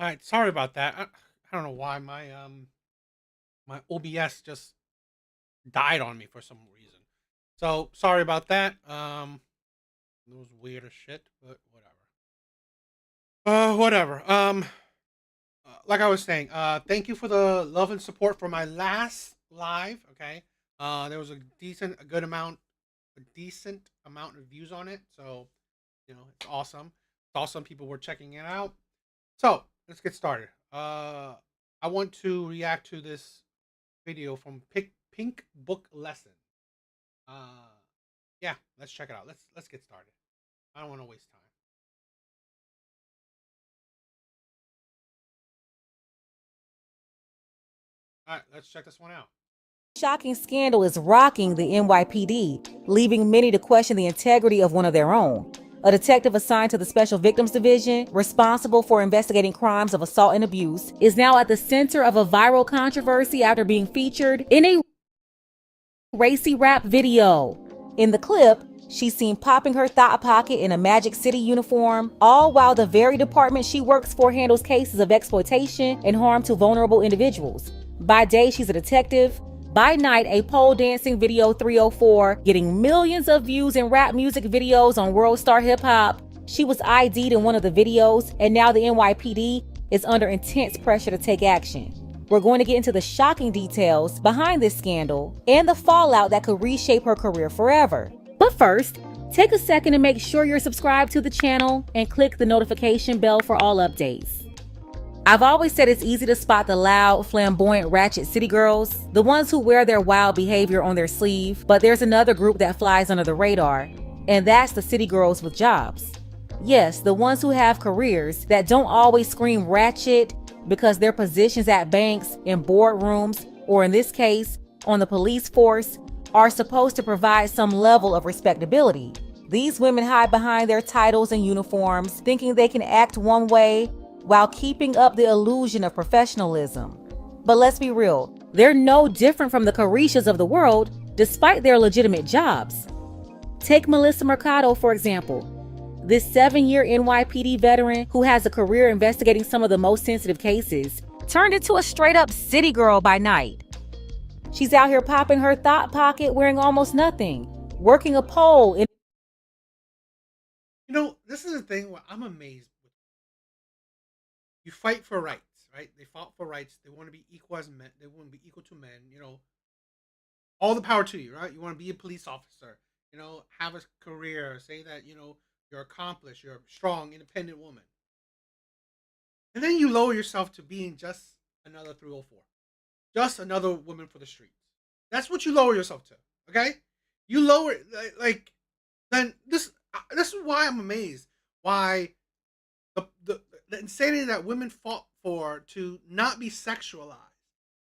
All right, sorry about that. I don't know why my OBS just died on me for some reason. So sorry about that. It was weird as shit, but whatever. Whatever. Like I was saying, thank you for the love and support for my last live. Okay, there was a decent amount of views on it. So it's awesome. It's awesome. People were checking it out. So let's get started. I want to react to this video from Pink Book Lesson. Uh, yeah, let's check it out. Let's get started. I don't want to waste time. All right, let's check this one out. Shocking scandal is rocking the NYPD, leaving many to question the integrity of one of their own. A detective assigned to the Special Victims Division, responsible for investigating crimes of assault and abuse, is now at the center of a viral controversy after being featured in a racy rap video. In the clip, she's seen popping her thought pocket in a Magic City uniform, all while the very department she works for handles cases of exploitation and harm to vulnerable individuals. By day, she's a detective. By night, a pole dancing video 304, getting millions of views in rap music videos on World Star Hip Hop. She was ID'd in one of the videos, and now the NYPD is under intense pressure to take action. We're going to get into the shocking details behind this scandal and the fallout that could reshape her career forever. But first, take a second to make sure you're subscribed to the channel and click the notification bell for all updates. I've always said it's easy to spot the loud, flamboyant, ratchet city girls, the ones who wear their wild behavior on their sleeve, but there's another group that flies under the radar, and that's the city girls with jobs. Yes, the ones who have careers that don't always scream ratchet because their positions at banks, in boardrooms, or in this case, on the police force, are supposed to provide some level of respectability. These women hide behind their titles and uniforms, thinking they can act one way while keeping up the illusion of professionalism. But let's be real, they're no different from the Carishas of the world, despite their legitimate jobs. Take Melissa Mercado, for example. This 7-year NYPD veteran who has a career investigating some of the most sensitive cases turned into a straight-up city girl by night. She's out here popping her thought pocket wearing almost nothing, working a pole in This is the thing where I'm amazed. You fight for rights, right? They fought for rights. They want to be equal as men. They want to be equal to men. All the power to you, right? You want to be a police officer. Have a career. Say that you're accomplished. You're a strong, independent woman. And then you lower yourself to being just another 304, just another woman for the streets. That's what you lower yourself to. Okay, you lower then this is why I'm amazed. Why the insanity that women fought for to not be sexualized,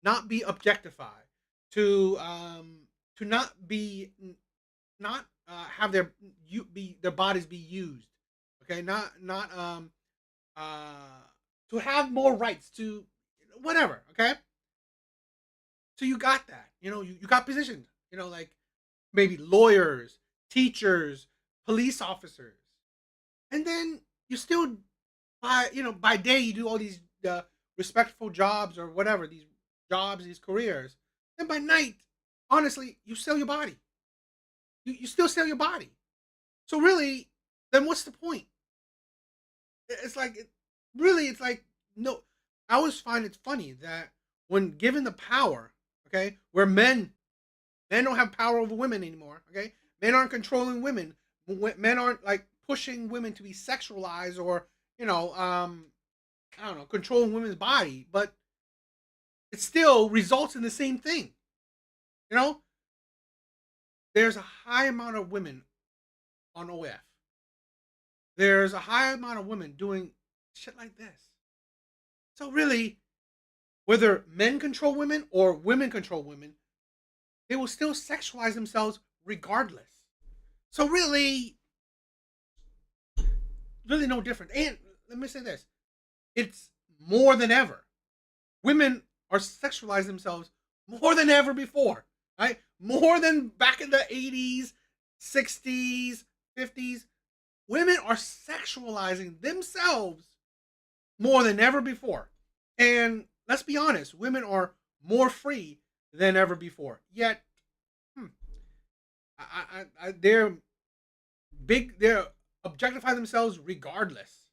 not be objectified, to not have their bodies be used. Okay, not to have more rights to whatever. Okay, so you got that. You got positioned. Like maybe lawyers, teachers, police officers, and then you still by day you do all these respectful jobs or whatever, these jobs, these careers. Then by night, honestly, you sell your body. You still sell your body. So really, then what's the point? It's like really, it's like no. I always find it funny that when given the power, okay, where men don't have power over women anymore. Okay, men aren't controlling women. Men aren't like pushing women to be sexualized or I don't know, controlling women's body, but it still results in the same thing. You know, there's a high amount of women on OF. There's a high amount of women doing shit like this. So really, whether men control women or women control women, they will still sexualize themselves regardless. So really, really no different. And let me say this: it's more than ever. Women are sexualizing themselves more than ever before, right? More than back in the 80s, 60s, 50s. Women are sexualizing themselves more than ever before. And let's be honest, women are more free than ever before. Yet, hmm, they're big. They're objectify themselves regardless.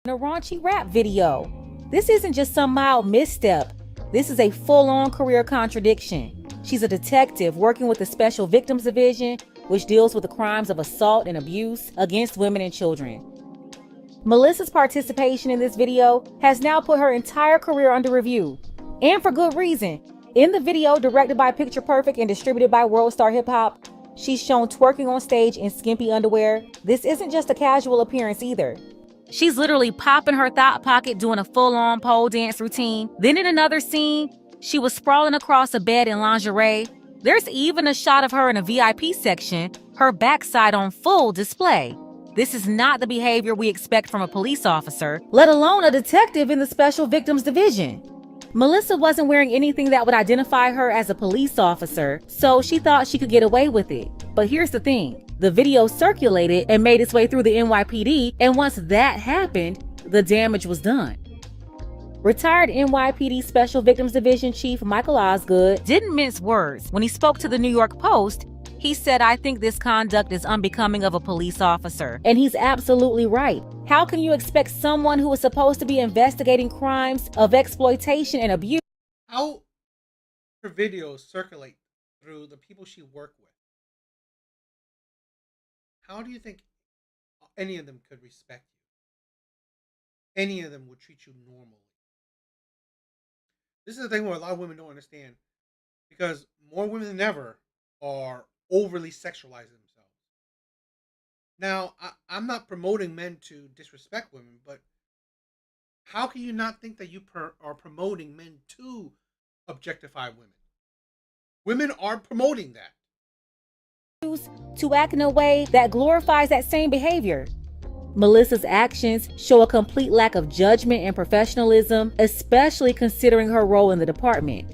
In a raunchy rap video. This isn't just some mild misstep. This is a full-on career contradiction. She's a detective working with the Special Victims Division, which deals with the crimes of assault and abuse against women and children. Melissa's participation in this video has now put her entire career under review, and for good reason. In the video, directed by Picture Perfect and distributed by World Star Hip Hop, she's shown twerking on stage in skimpy underwear. This isn't just a casual appearance either. She's literally popping her thigh pocket doing a full-on pole dance routine. Then in another scene, she was sprawling across a bed in lingerie. There's even a shot of her in a VIP section, her backside on full display. This is not the behavior we expect from a police officer, let alone a detective in the Special Victims Division. Melissa wasn't wearing anything that would identify her as a police officer, so she thought she could get away with it. But here's the thing. The video circulated and made its way through the NYPD, and once that happened, the damage was done. Retired NYPD Special Victims Division Chief Michael Osgood didn't mince words. When he spoke to the New York Post, he said, "I think this conduct is unbecoming of a police officer." And he's absolutely right. How can you expect someone who is supposed to be investigating crimes of exploitation and abuse? How her videos circulate through the people she worked with? How do you think any of them could respect you? Any of them would treat you normally? This is the thing where a lot of women don't understand, because more women than ever are overly sexualizing themselves. Now, I'm not promoting men to disrespect women, but how can you not think that you are promoting men to objectify women? Women are promoting that. To act in a way that glorifies that same behavior. Melissa's actions show a complete lack of judgment and professionalism, especially considering her role in the department.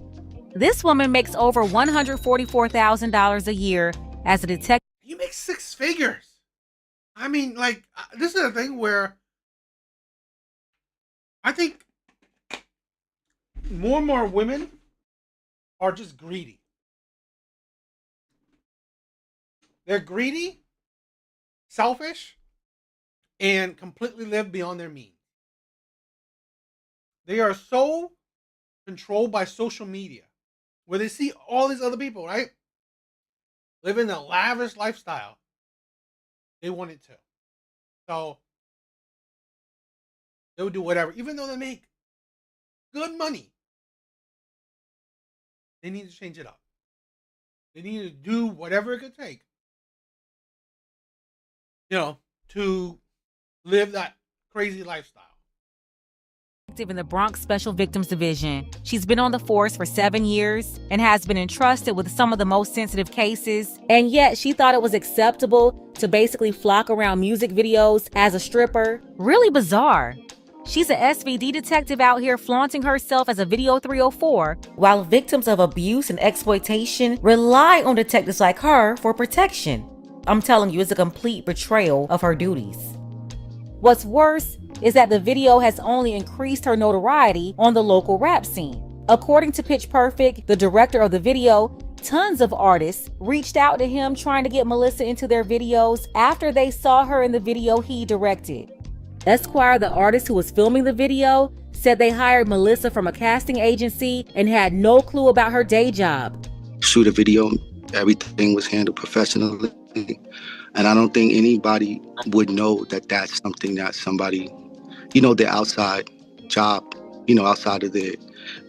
This woman makes over $144,000 a year as a detective. You make six figures. I mean, like, this is a thing where I think more and more women are just greedy. They're greedy, selfish, and completely live beyond their means. They are so controlled by social media, where they see all these other people, right, living a lavish lifestyle. They want it too. So they would do whatever, even though they make good money. They need to change it up. They need to do whatever it could take, to live that crazy lifestyle. In the Bronx Special Victims Division. She's been on the force for 7 years and has been entrusted with some of the most sensitive cases. And yet she thought it was acceptable to basically flock around music videos as a stripper. Really bizarre. She's a SVD detective out here flaunting herself as a Video 304, while victims of abuse and exploitation rely on detectives like her for protection. I'm telling you, it's a complete betrayal of her duties. What's worse is that the video has only increased her notoriety on the local rap scene. According to Pitch Perfect, the director of the video, tons of artists reached out to him trying to get Melissa into their videos after they saw her in the video he directed. Esquire, the artist who was filming the video, said they hired Melissa from a casting agency and had no clue about her day job. Shoot a video, everything was handled professionally. And I don't think anybody would know that that's something that somebody, their outside job, outside of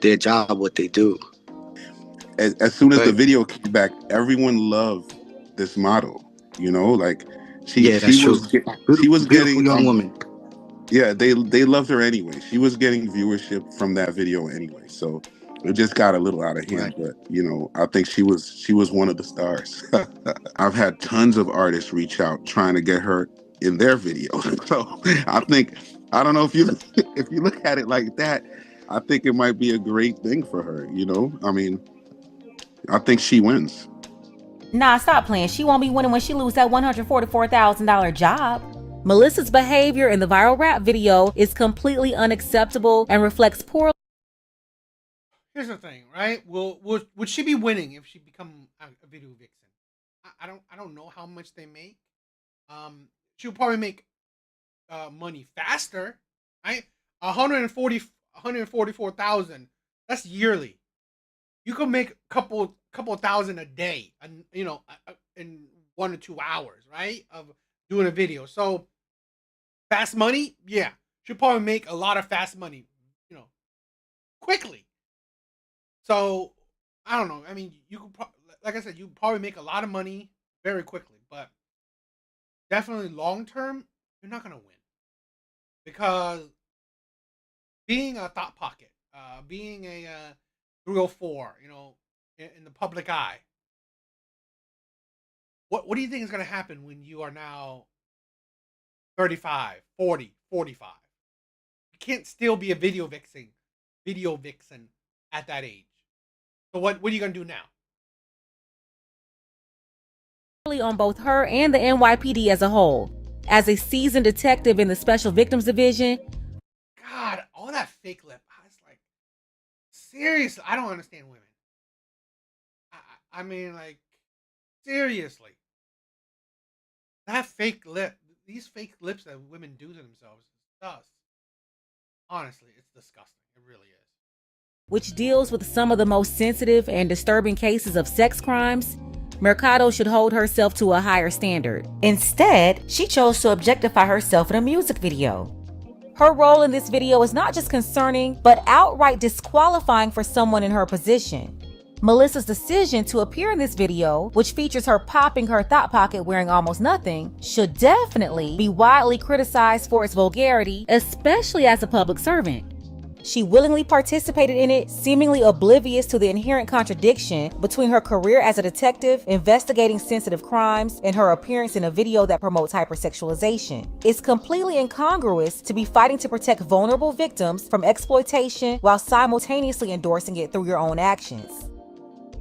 their job, what they do. As soon as the video came back, everyone loved this model. Like she was getting young woman. Yeah, they loved her anyway. She was getting viewership from that video anyway. So it just got a little out of hand, right. But I think she was one of the stars. I've had tons of artists reach out trying to get her in their videos. So I don't know if you look at it like that, I think it might be a great thing for her. I mean, I think she wins. Nah, stop playing. She won't be winning when she loses that $144,000 job. Melissa's behavior in the viral rap video is completely unacceptable and reflects poor. Here's the thing, right? Would she be winning if she become a video vixen? I don't know how much they make. She'll probably make money faster, right? 144,000. That's yearly. You could make a couple thousand a day, and in 1 or 2 hours, right, of doing a video. So fast money, yeah, she'll probably make a lot of fast money, quickly. So I don't know. I mean, you could, like I said, you probably make a lot of money very quickly, but definitely long term, you're not gonna win because being a thought pocket, being a 304, in the public eye. What do you think is gonna happen when you are now 35, 40, 45? You can't still be a video vixen at that age. So what are you gonna do now? On both her and the NYPD as a whole. As a seasoned detective in the Special Victims Division, God, all that fake lip. I was like, seriously, I don't understand women. I mean, like, seriously, that fake lip, these fake lips that women do to themselves, does. Honestly, it's disgusting. It really is. which deals with some of the most sensitive and disturbing cases of sex crimes, Mercado should hold herself to a higher standard. Instead, she chose to objectify herself in a music video. Her role in this video is not just concerning, but outright disqualifying for someone in her position. Melissa's decision to appear in this video, which features her popping her thought pocket wearing almost nothing, should definitely be widely criticized for its vulgarity, especially as a public servant. She willingly participated in it, seemingly oblivious to the inherent contradiction between her career as a detective investigating sensitive crimes and her appearance in a video that promotes hypersexualization. It's completely incongruous to be fighting to protect vulnerable victims from exploitation while simultaneously endorsing it through your own actions.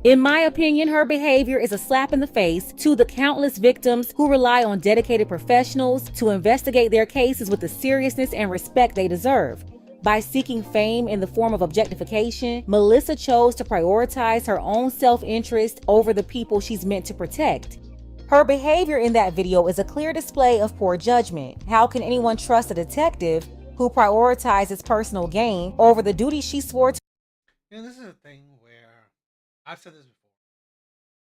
In my opinion, her behavior is a slap in the face to the countless victims who rely on dedicated professionals to investigate their cases with the seriousness and respect they deserve. By seeking fame in the form of objectification, Melissa chose to prioritize her own self-interest over the people she's meant to protect. Her behavior in that video is a clear display of poor judgment. How can anyone trust a detective who prioritizes personal gain over the duty she swore to? This is a thing where I've said this before.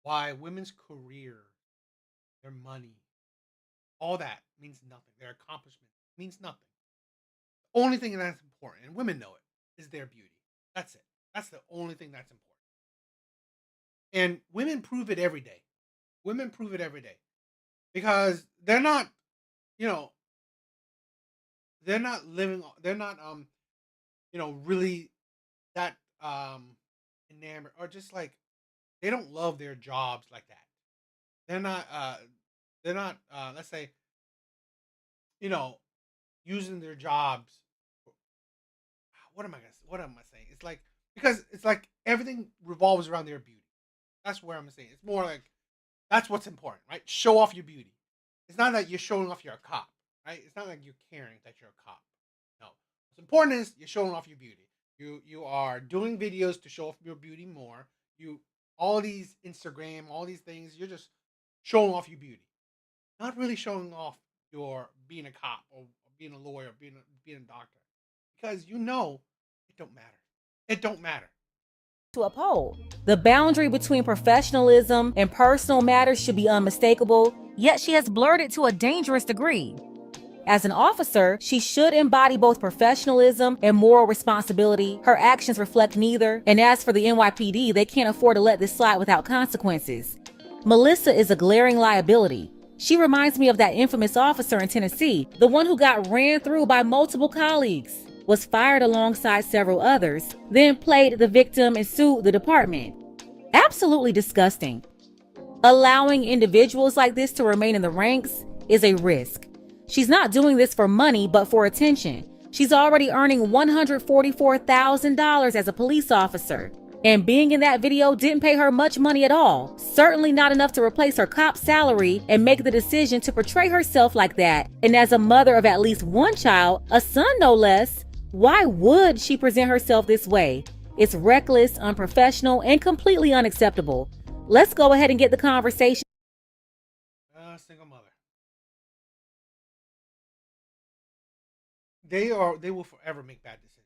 Why women's career, their money, all that means nothing. Their accomplishment means nothing. The only thing that's important, and women know it, is their beauty. That's it. That's the only thing that's important. And women prove it every day. Women prove it every day. Because they're not, they're not living, they're not, really that enamored, or just like, they don't love their jobs like that. They're not, let's say, using their jobs. What am I saying? It's like, because it's like everything revolves around their beauty. That's where I'm saying. It's more like, that's what's important, right? Show off your beauty. It's not that you're showing off you're a cop, right? It's not like you're caring that you're a cop. No. What's important is you're showing off your beauty. You are doing videos to show off your beauty more. All these Instagram, all these things, you're just showing off your beauty. Not really showing off your being a cop or being a lawyer, being a doctor. Because it don't matter. It don't matter. To uphold. The boundary between professionalism and personal matters should be unmistakable, yet she has blurred it to a dangerous degree. As an officer, she should embody both professionalism and moral responsibility. Her actions reflect neither, and as for the NYPD, they can't afford to let this slide without consequences. Melissa is a glaring liability. She reminds me of that infamous officer in Tennessee, the one who got ran through by multiple colleagues, was fired alongside several others, then played the victim and sued the department. Absolutely disgusting. Allowing individuals like this to remain in the ranks is a risk. She's not doing this for money, but for attention. She's already earning $144,000 as a police officer. And being in that video didn't pay her much money at all. Certainly not enough to replace her cop salary and make the decision to portray herself like that. And as a mother of at least one child, a son no less, why would she present herself this way? It's reckless, unprofessional, and completely unacceptable. Let's go ahead and get the conversation. Single mother. They will forever make bad decisions.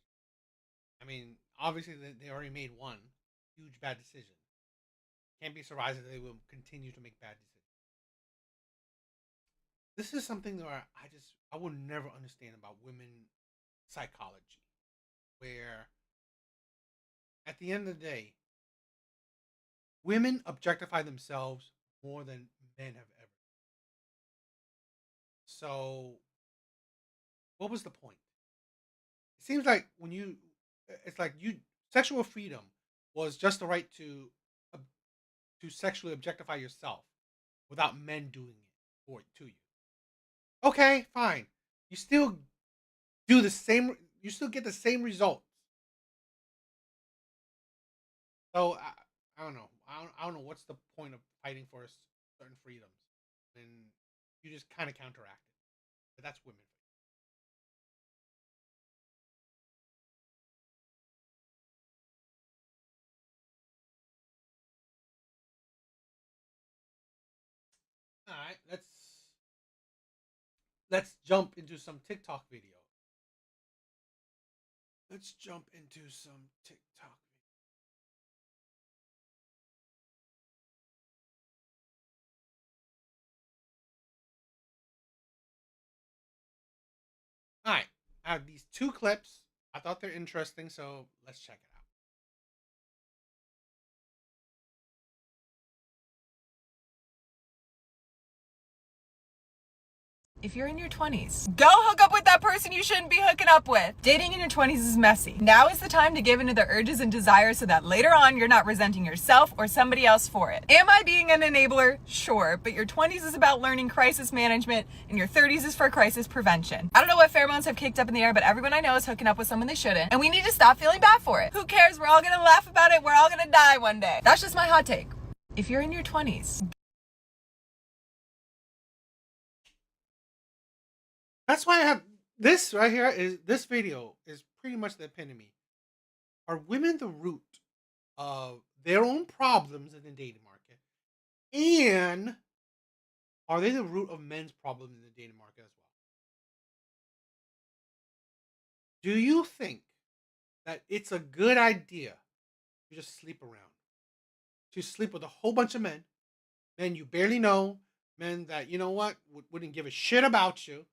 I mean, obviously they already made one huge bad decision. Can't be surprised that they will continue to make bad decisions. This is something where I will never understand about women psychology, where at the end of the day, women objectify themselves more than men have ever. So, what was the point? It seems like it's like sexual freedom was just the right to sexually objectify yourself without men doing it for it to you. Okay, fine. You still do the same. You still get the same results. So I don't know. I don't know what's the point of fighting for certain freedoms, and you just kind of counteract it. But that's women. All right, let's jump into some TikTok video. Let's jump into some TikTok. All right, I have these two clips. I thought they're interesting, so let's check it out. If you're in your 20s, go hook up with that person you shouldn't be hooking up with. Dating in your 20s is messy. Now is the time to give into the urges and desires so that later on you're not resenting yourself or somebody else for it. Am I being an enabler? Sure, but your 20s is about learning crisis management and your 30s is for crisis prevention. I don't know what pheromones have kicked up in the air, but everyone I know is hooking up with someone they shouldn't, and we need to stop feeling bad for it. Who cares? We're all gonna laugh about it. We're all gonna die one day. That's just my hot take. If you're in your 20s, That's why I have this right here. This video is pretty much the epitome. Are women the root of their own problems in the dating market, and are they the root of men's problems in the dating market as well? Do you think that it's a good idea to just sleep around, to sleep with a whole bunch of men you barely know, men that you know what wouldn't give a shit about you,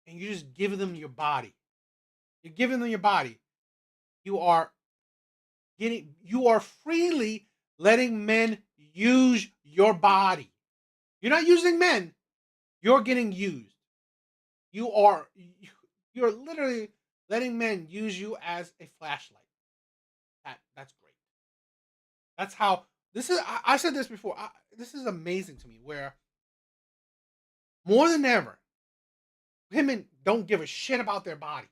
and you just give them your body? You're giving them your body. You are freely letting men use your body. You're not using men. You're getting used. You're literally letting men use you as a flashlight. That's great. That's how this is. I said this before. This is amazing to me. Where more than ever, women don't give a shit about their body.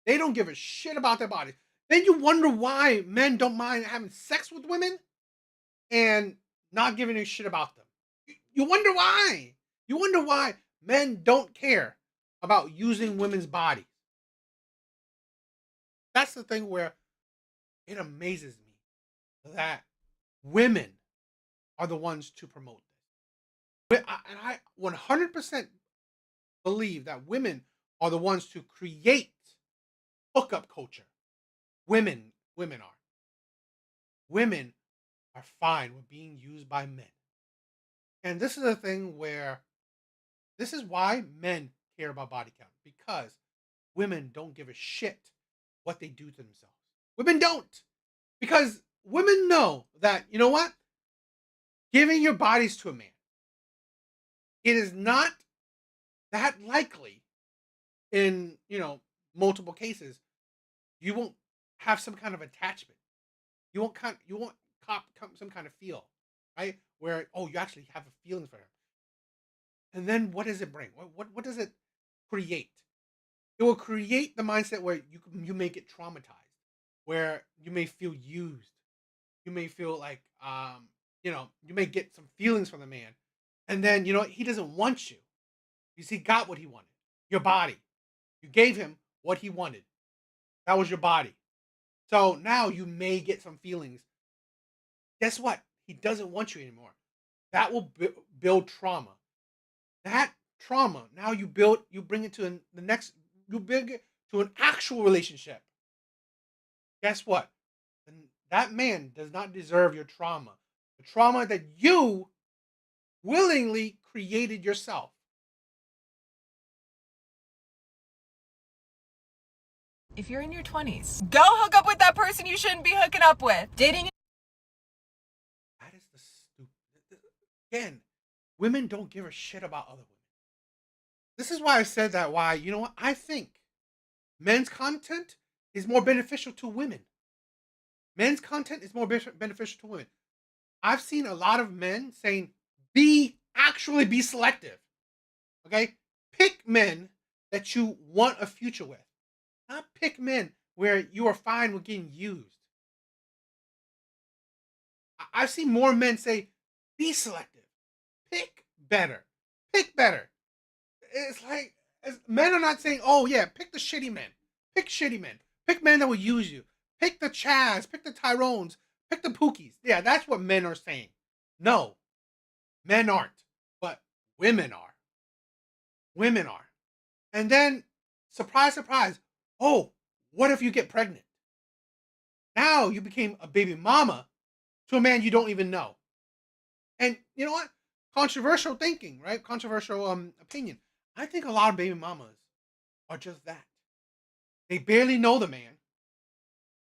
They don't give a shit about their bodies. Then you wonder why men don't mind having sex with women and not giving a shit about them. You wonder why. You wonder why men don't care about using women's bodies. That's the thing where it amazes me that women are the ones to promote this. And I 100% believe that women are the ones to create hookup culture. Women are. Women are fine with being used by men. And this is a thing where this is why men care about body count, because women don't give a shit what they do to themselves. Women don't. Because women know that, you know what? Giving your bodies to a man, it is not that likely in, multiple cases. You won't have some kind of attachment. You won't cop some kind of feel, right? Where you actually have a feeling for him. And then what does it bring? What does it create? It will create the mindset where you may get traumatized. where you may feel used. You may feel like, you may get some feelings from the man. And then, he doesn't want you because he got what he wanted. Your body. You gave him what he wanted. That was your body. So now you may get some feelings. Guess what? He doesn't want you anymore. That will build trauma. That trauma, now you bring it to you bring it to an actual relationship. Guess what? That man does not deserve your trauma. The trauma that you willingly created yourself. If you're in your 20s, go hook up with that person you shouldn't be hooking up with. Dating. That is the stupid. Again, women don't give a shit about other women. This is why I said that. Why? You know what? I think men's content is more beneficial to women. Men's content is more beneficial to women. I've seen a lot of men saying, be selective. Okay? Pick men that you want a future with. Not pick men where you are fine with getting used. I've seen more men say, be selective. Pick better. Pick better. It's like, men are not saying, oh yeah, pick the shitty men. Pick shitty men. Pick men that will use you. Pick the Chaz. Pick the Tyrones. Pick the Pookies. Yeah, that's what men are saying. No, men aren't. But women are. Women are. And then, surprise, surprise. Oh, what if you get pregnant? Now you became a baby mama to a man you don't even know. And you know what? Controversial thinking, right? Controversial opinion. I think a lot of baby mamas are just that. They barely know the man,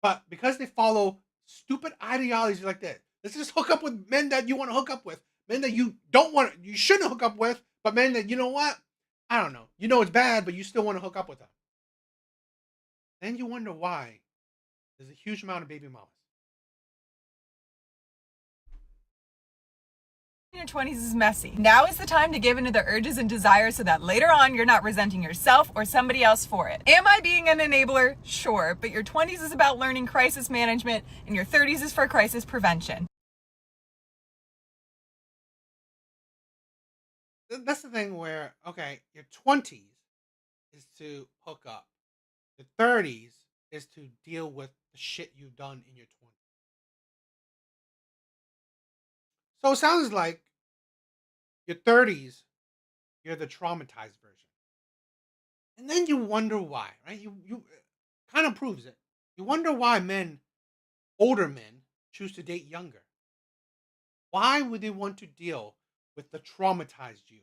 but because they follow stupid ideologies like that, let's just hook up with men that you want to hook up with, men that you you shouldn't hook up with, but men that, you know what? I don't know. You know it's bad, but you still want to hook up with them. Then you wonder why there's a huge amount of baby mamas. Your 20s is messy. Now is the time to give into the urges and desires so that later on you're not resenting yourself or somebody else for it. Am I being an enabler? Sure, but your 20s is about learning crisis management and your 30s is for crisis prevention. That's the thing where, okay, your 20s is to hook up. Your 30s is to deal with the shit you've done in your 20s. So it sounds like your 30s, you're the traumatized version. And then you wonder why, right? You kind of proves it. You wonder why older men, choose to date younger. Why would they want to deal with the traumatized you?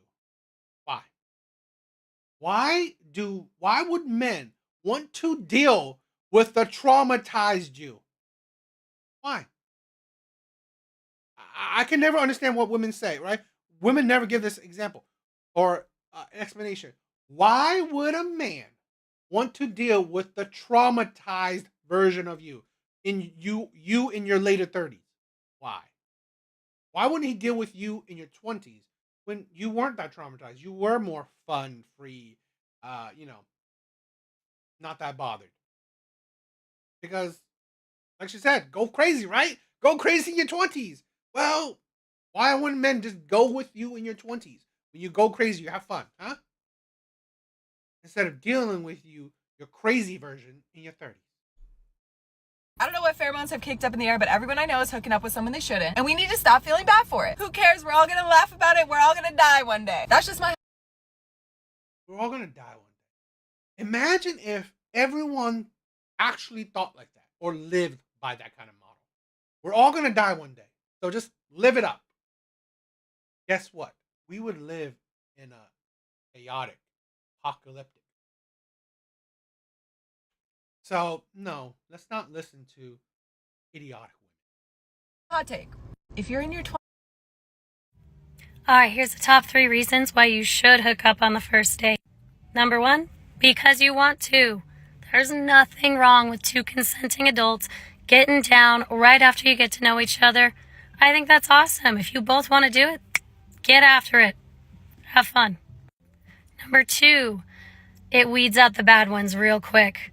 Why? Why would men want to deal with the traumatized you? Why? I can never understand what women say, right? Women never give this example or explanation. Why would a man want to deal with the traumatized version of you in your later 30s? Why? Why wouldn't he deal with you in your 20s when you weren't that traumatized? You were more fun, free, not that bothered. Because, like she said, go crazy, right? Go crazy in your 20s. Well, why wouldn't men just go with you in your 20s? When you go crazy, you have fun, huh? Instead of dealing with your crazy version in your 30s. I don't know what pheromones have kicked up in the air, but everyone I know is hooking up with someone they shouldn't. And we need to stop feeling bad for it. Who cares? We're all going to laugh about it. We're all going to die one day. That's just my... We're all going to die one day. Imagine if everyone actually thought like that or lived by that kind of model. We're all going to die one day. So just live it up. Guess what? We would live in a chaotic, apocalyptic. So, no, let's not listen to idiotic women. Hot take. If you're in your 20s... All right, here's the top 3 reasons why you should hook up on the first date. Number 1, because you want to. There's nothing wrong with 2 consenting adults getting down right after you get to know each other. I think that's awesome. If you both want to do it, get after it. Have fun. Number 2, it weeds out the bad ones real quick.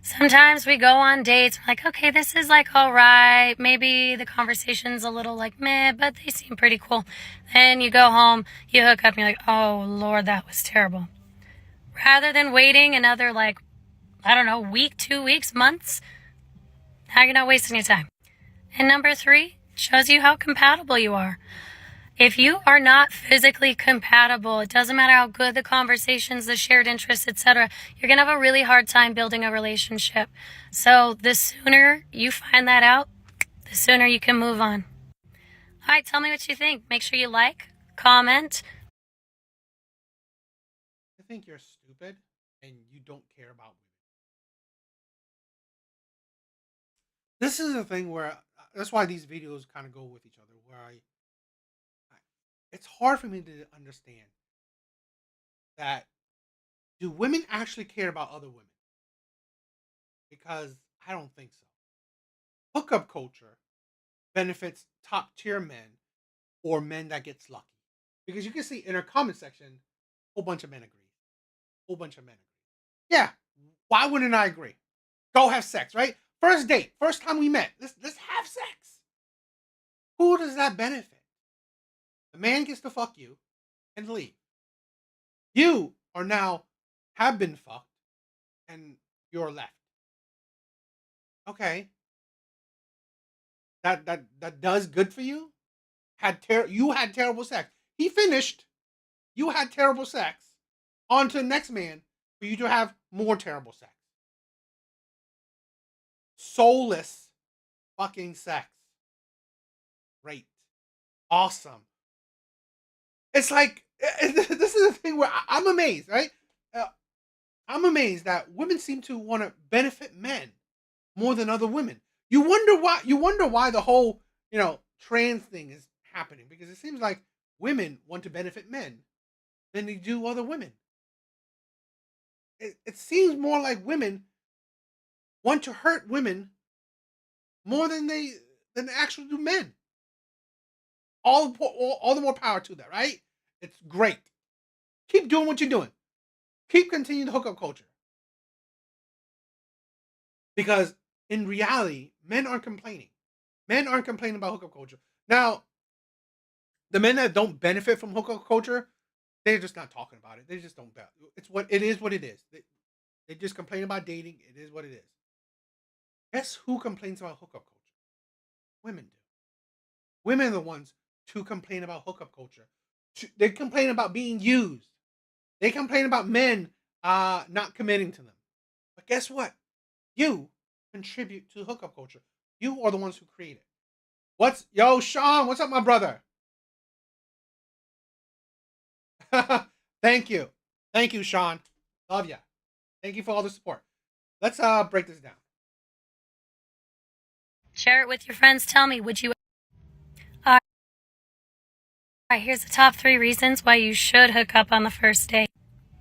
Sometimes we go on dates, we're like, okay, this is like all right. Maybe the conversation's a little like meh, but they seem pretty cool. Then you go home, you hook up, and you're like, oh Lord, that was terrible. Rather than waiting another, like, I don't know, week, 2 weeks, months, now you're not wasting your time. And number 3, shows you how compatible you are. If you are not physically compatible, it doesn't matter how good the conversations, the shared interests, etc., you're going to have a really hard time building a relationship. So the sooner you find that out, the sooner you can move on. All right, tell me what you think. Make sure you like, comment. I think you're stupid and you don't care about women. This is the thing where that's why these videos kind of go with each other. Where it's hard for me to understand that do women actually care about other women? Because I don't think so. Hookup culture benefits top tier men or men that gets lucky. Because you can see in our comment section, a whole bunch of men agree. Whole bunch of men agree. Yeah, why wouldn't I agree? Go have sex, right? First date, first time we met. Let's have sex. Who does that benefit? The man gets to fuck you and leave. You are now have been fucked and you're left. Okay. That does good for you? You had terrible sex. He finished. You had terrible sex. On to the next man for you to have more terrible sex. Soulless fucking sex. Great. Awesome. It's like, this is the thing where I'm amazed, right? I'm amazed that women seem to want to benefit men more than other women. You wonder why. You wonder why the whole trans thing is happening, because it seems like women want to benefit men than they do other women. It seems more like women want to hurt women more than they actually do men. All the more power to that, right? It's great. Keep doing what you're doing. Keep continuing the hookup culture. Because in reality, men aren't complaining. Men aren't complaining about hookup culture. Now, the men that don't benefit from hookup culture, they're just not talking about it. They just don't. It's what it is. What it is. They just complain about dating. It is what it is. Guess who complains about hookup culture? Women do. Women are the ones to complain about hookup culture. They complain about being used. They complain about men not committing to them. But guess what? You contribute to hookup culture. You are the ones who create it. Yo, Sean? What's up, my brother? Thank you, Sean. Love ya. Thank you for all the support. Let's break this down. Share it with your friends. Tell me, would you? All right, here's the top 3 reasons why you should hook up on the first date.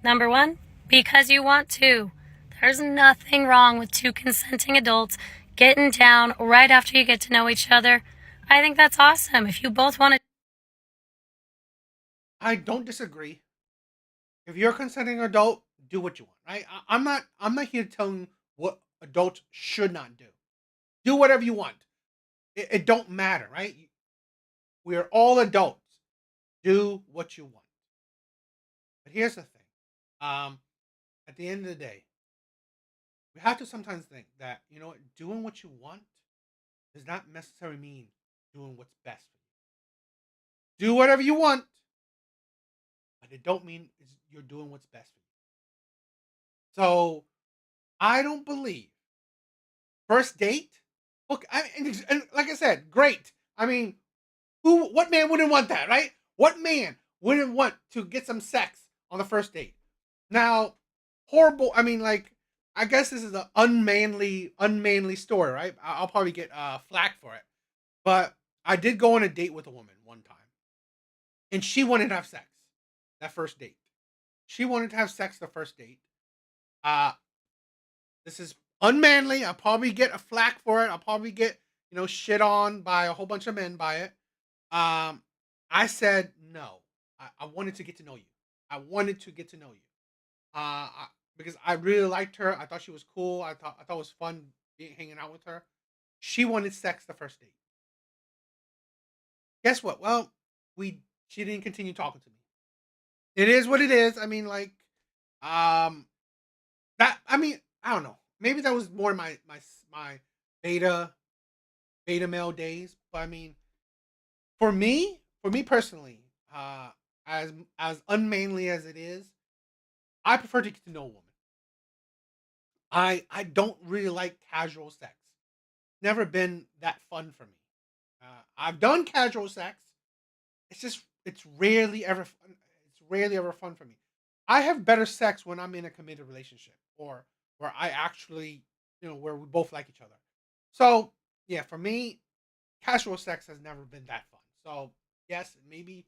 Number 1, because you want to. There's nothing wrong with 2 consenting adults getting down right after you get to know each other. I think that's awesome. If you both want to. I don't disagree. If you're a consenting adult, do what you want, right? I'm not here telling what adults should not do. Do whatever you want. It don't matter, right? We're all adults. Do what you want. But here's the thing. At the end of the day, we have to sometimes think that, doing what you want does not necessarily mean doing what's best for you. Do whatever you want, but it don't mean you're doing what's best for you. So, I don't believe first date. Look, and like I said, great. I mean, what man wouldn't want that, right? What man wouldn't want to get some sex on the first date? Now, horrible. I mean, like, I guess this is an unmanly story, right? I'll probably get flack for it. But I did go on a date with a woman one time, and she wanted to have sex that first date. She wanted to have sex the first date. This is unmanly. I'll probably get a flack for it. I'll probably get shit on by a whole bunch of men by it. I said no. I wanted to get to know you. I wanted to get to know you. because I really liked her. I thought she was cool. I thought it was fun hanging out with her. She wanted sex the first date. Guess what? Well, we she didn't continue talking to me. It is what it is. I mean, like, um, that. I mean, I don't know. Maybe that was more my beta beta male days. But I mean, for me personally, as unmanly as it is, I prefer to get to know a woman. I don't really like casual sex. Never been that fun for me. I've done casual sex. It's rarely ever fun. It's rarely ever fun for me. I have better sex when I'm in a committed relationship or where I actually, where we both like each other. So yeah, for me, casual sex has never been that fun. So yes, maybe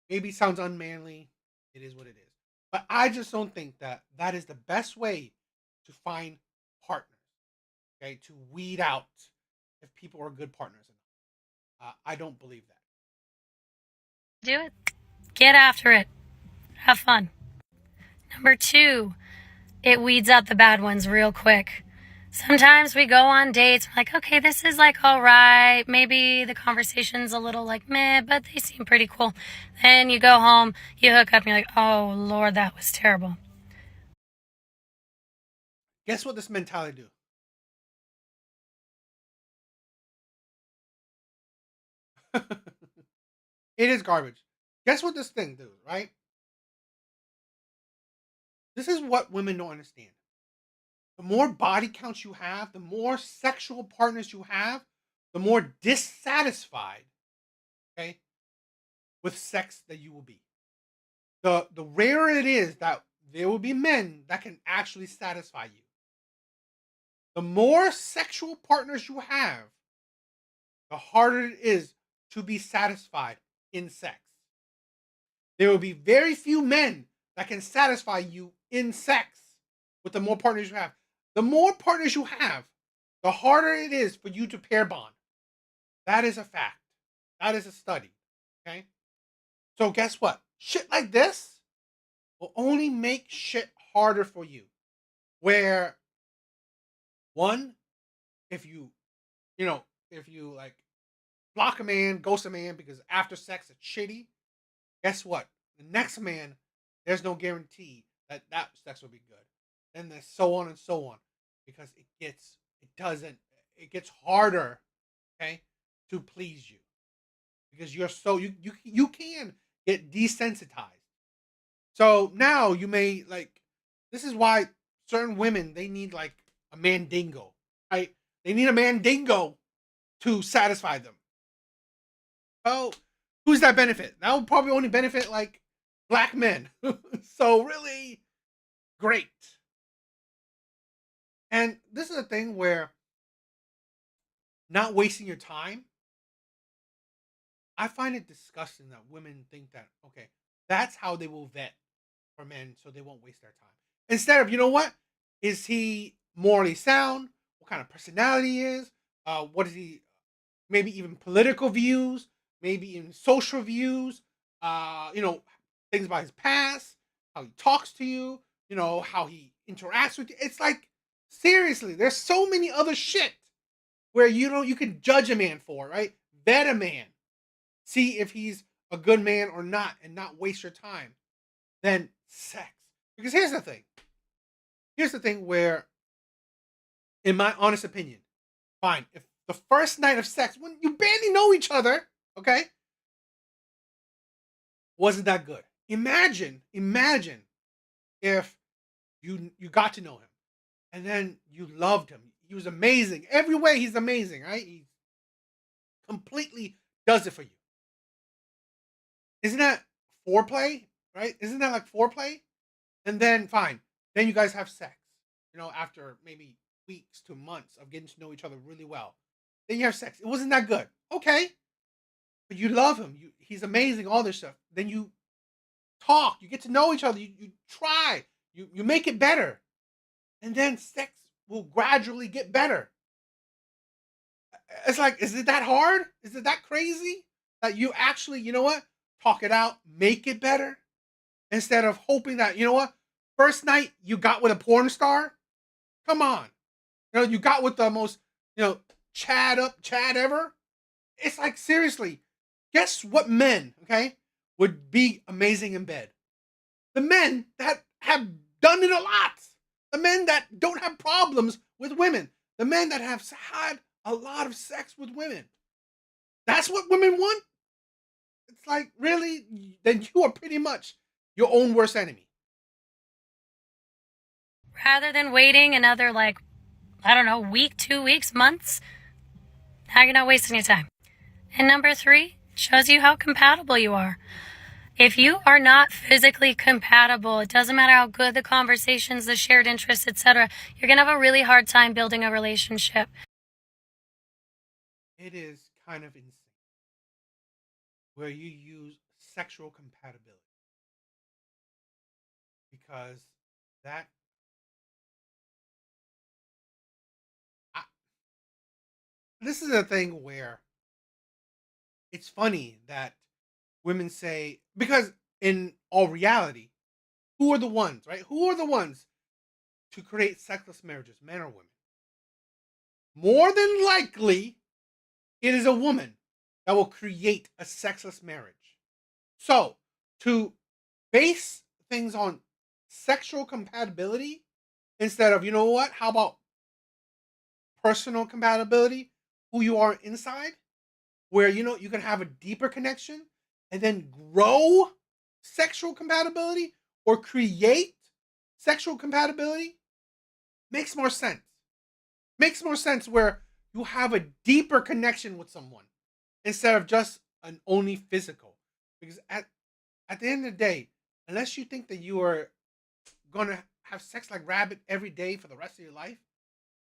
it sounds unmanly. It is what it is. But I just don't think that that is the best way to find partners. Okay, to weed out if people are good partners. I don't believe that. Do it. Get after it. Have fun. Number 2, it weeds out the bad ones real quick. Sometimes we go on dates, like, okay, this is like all right. Maybe the conversation's a little like meh, but they seem pretty cool. Then you go home, you hook up, and you're like, oh, Lord, that was terrible. Guess what this mentality do? It is garbage. Guess what this thing do, right? This is what women don't understand. The more body counts you have, the more sexual partners you have, the more dissatisfied, okay, with sex that you will be. The rarer it is that there will be men that can actually satisfy you. The more sexual partners you have, the harder it is to be satisfied in sex. There will be very few men that can satisfy you in sex with the more partners you have. The more partners you have, the harder it is for you to pair bond. That is a fact. That is a study. Okay? So guess what? Shit like this will only make shit harder for you. Where one, if you like block a man, ghost a man because after sex it's shitty, guess what? The next man, there's no guarantee that that sex will be good. And there's so on and so on because it gets harder, okay, to please you because you can get desensitized. So now you may like this is why certain women they need like a mandingo, right? They need a mandingo to satisfy them. Oh, who's that benefit? That will probably only benefit like black men. So really great. And this is a thing where not wasting your time. I find it disgusting that women think that okay, that's how they will vet for men, so they won't waste their time. Instead of is he morally sound? What kind of personality he is? What is he? Maybe even political views, maybe even social views. Things about his past, how he talks to you. How he interacts with you. It's like seriously, there's so many other shit where you can judge a man for, right? Vet a man, see if he's a good man or not, and not waste your time. Than sex, because here's the thing. Here's the thing where, in my honest opinion, fine, if the first night of sex, when you barely know each other, okay, wasn't that good. Imagine if you got to know him and then you loved him. He was amazing. Every way he's amazing, right? He completely does it for you. Isn't that foreplay? Right? Isn't that like foreplay? And then fine. Then you guys have sex. After maybe weeks to months of getting to know each other really well. Then you have sex. It wasn't that good. Okay. But you love him. He's amazing, all this stuff. Then you talk. You get to know each other. You try. You make it better. And then sex will gradually get better. It's like, is it that hard? Is it that crazy? That you actually, talk it out, make it better? Instead of hoping that, First night you got with a porn star? Come on. You got with the most, Chad ever? It's like, seriously, guess what men, okay, would be amazing in bed? The men that have done it a lot. The men that don't have problems with women. The men that have had a lot of sex with women. That's what women want? It's like, really? Then you are pretty much your own worst enemy. Rather than waiting another, like, I don't know, week, 2 weeks, months, now you're not wasting your time. And number 3, shows you how compatible you are. If you are not physically compatible, it doesn't matter how good the conversations, the shared interests, etc., you're going to have a really hard time building a relationship. It is kind of insane where you use sexual compatibility because that I, this is a thing where it's funny that women say, because in all reality, who are the ones, right? Who are the ones to create sexless marriages, men or women? More than likely, it is a woman that will create a sexless marriage. So, to base things on sexual compatibility instead of, how about personal compatibility, who you are inside, where, you can have a deeper connection and then grow sexual compatibility or create sexual compatibility, makes more sense. Makes more sense where you have a deeper connection with someone instead of just an only physical. Because at the end of the day, unless you think that you are gonna have sex like rabbit every day for the rest of your life,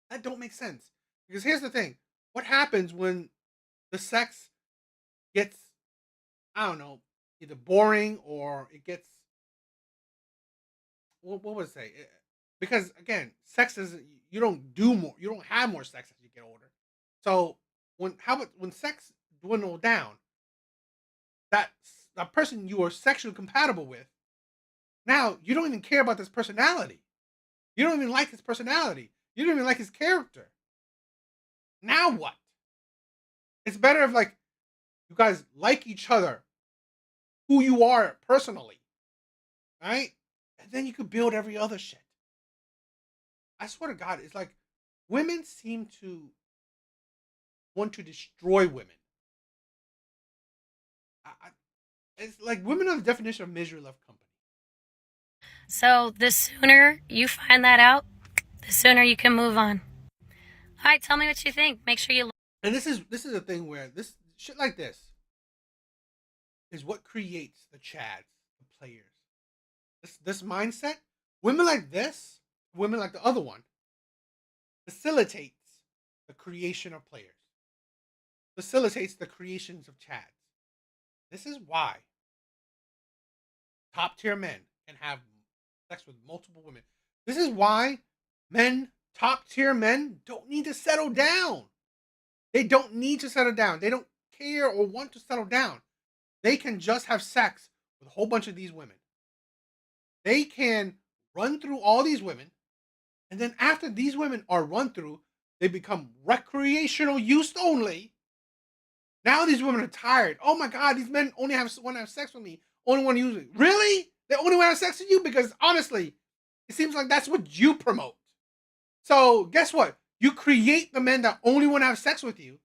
that don't make sense. Because here's the thing: what happens when the sex gets, I don't know, either boring or it gets, what would I say? Because again, sex is, you don't do more, you don't have more sex as you get older. So when sex dwindle down, that that person you are sexually compatible with, now you don't even care about this personality. You don't even like his personality. You don't even like his character. Now what? It's better if, like, you guys like each other, who you are personally, right? And then you could build every other shit. I swear to God, it's like women seem to want to destroy women. It's like women are the definition of misery love company. So the sooner you find that out, the sooner you can move on. All right, tell me what you think. Make sure you. And this is a thing where this shit like this is what creates the chads, the players. This mindset, women like this, women like the other one, facilitates the creation of players. Facilitates the creations of chads. This is why top tier men can have sex with multiple women. This is why top tier men, don't need to settle down. They don't need to settle down. They don't care or want to settle down. They can just have sex with a whole bunch of these women. They can run through all these women, and then after these women are run through, they become recreational use only. Now these women are tired. Oh my God, these men only want to have sex with me. Only want to use me. Really? They only want to have sex with you? Because honestly, it seems like that's what you promote. So guess what? You create the men that only want to have sex with you,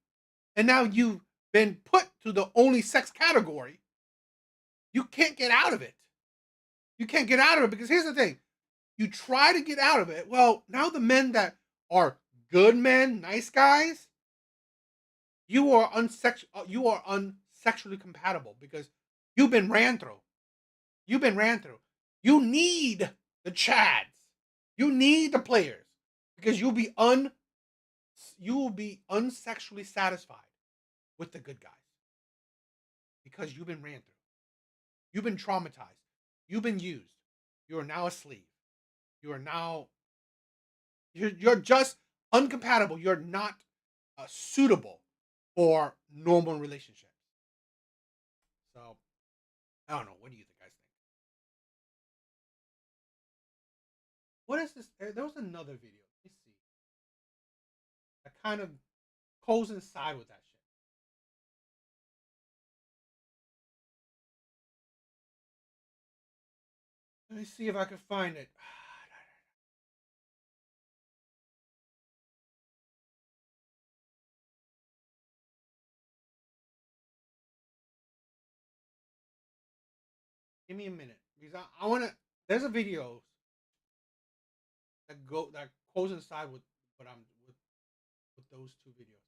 and now you've been put to the only sex category. You can't get out of it. You can't get out of it because here's the thing. You try to get out of it. Well, now the men that are good men, nice guys, you are unsexually compatible because you've been ran through. You've been ran through. You need the chads. You need the players because you will be unsexually satisfied with the good guys because you've been ran through. You've been traumatized. You've been used. You are now a slave. You are now you're just uncompatible. You're not suitable for normal relationships. So I don't know. What do you think? what is this? There was another video. Let me see. That kind of coincide with that shit. Let me see if I can find it. Give me a minute because I want to. There's a video that coincide with what I'm with those two videos.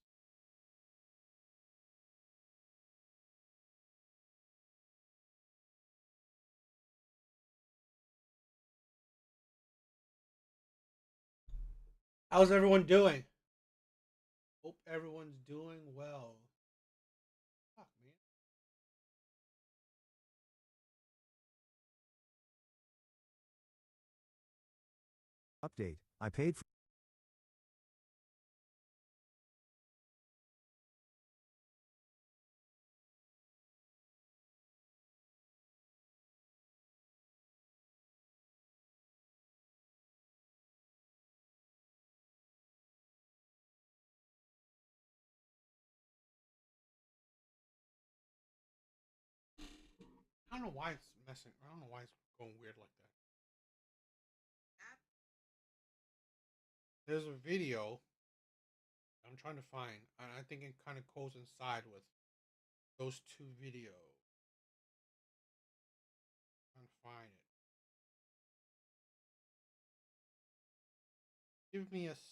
How's everyone doing? Hope everyone's doing well. Fuck, man. Update. I paid for I don't know why it's messing. I don't know why it's going weird like that. There's a video I'm trying to find, and I think it kind of coincide with those two videos. I'm trying to find it. Give me a second.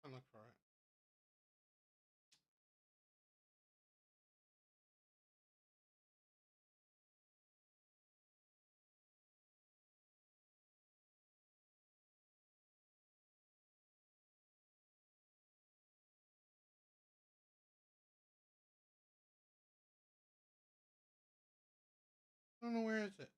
I'll look for it. I don't know where is it.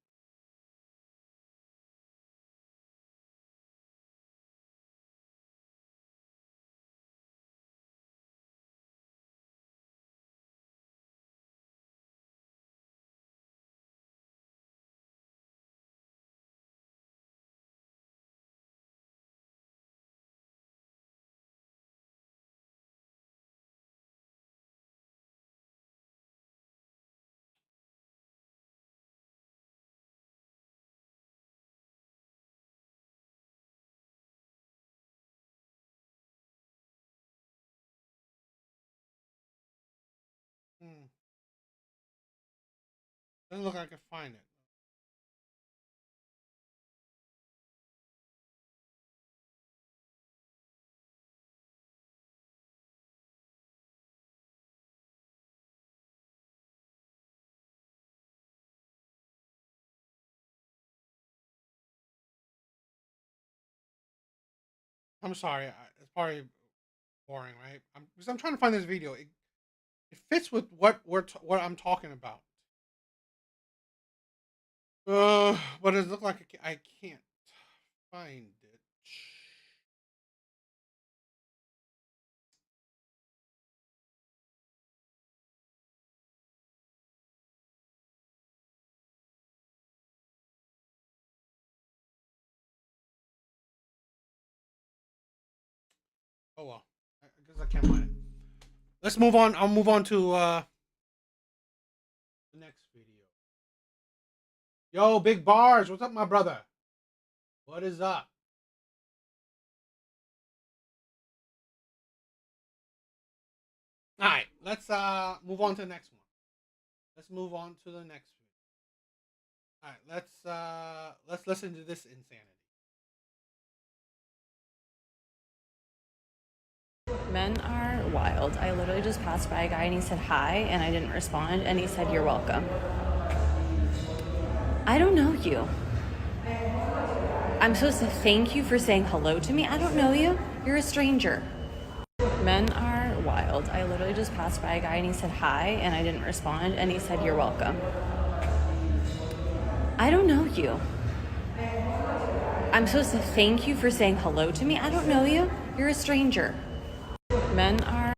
Hmm. Doesn't look like I can find it. I'm sorry. It's probably boring, right? Because I'm trying to find this video. It fits with what what I'm talking about. But it looks like I can't find it. Oh well. I guess I can't find it. Let's move on. I'll move on to the next video. Yo, Big Bars, what's up, my brother? What is up? All right, let's move on to the next one. Let's move on to the next one. All right, let's listen to this insanity. Men are wild. I literally just passed by a guy and he said hi and I didn't respond and he said you're welcome. I don't know you. I'm supposed to thank you for saying hello to me? I don't know you. You're a stranger. Men are wild. I literally just passed by a guy and he said hi and I didn't respond and he said you're welcome. I don't know you. I'm supposed to thank you for saying hello to me? I don't know you. You're a stranger. Men are...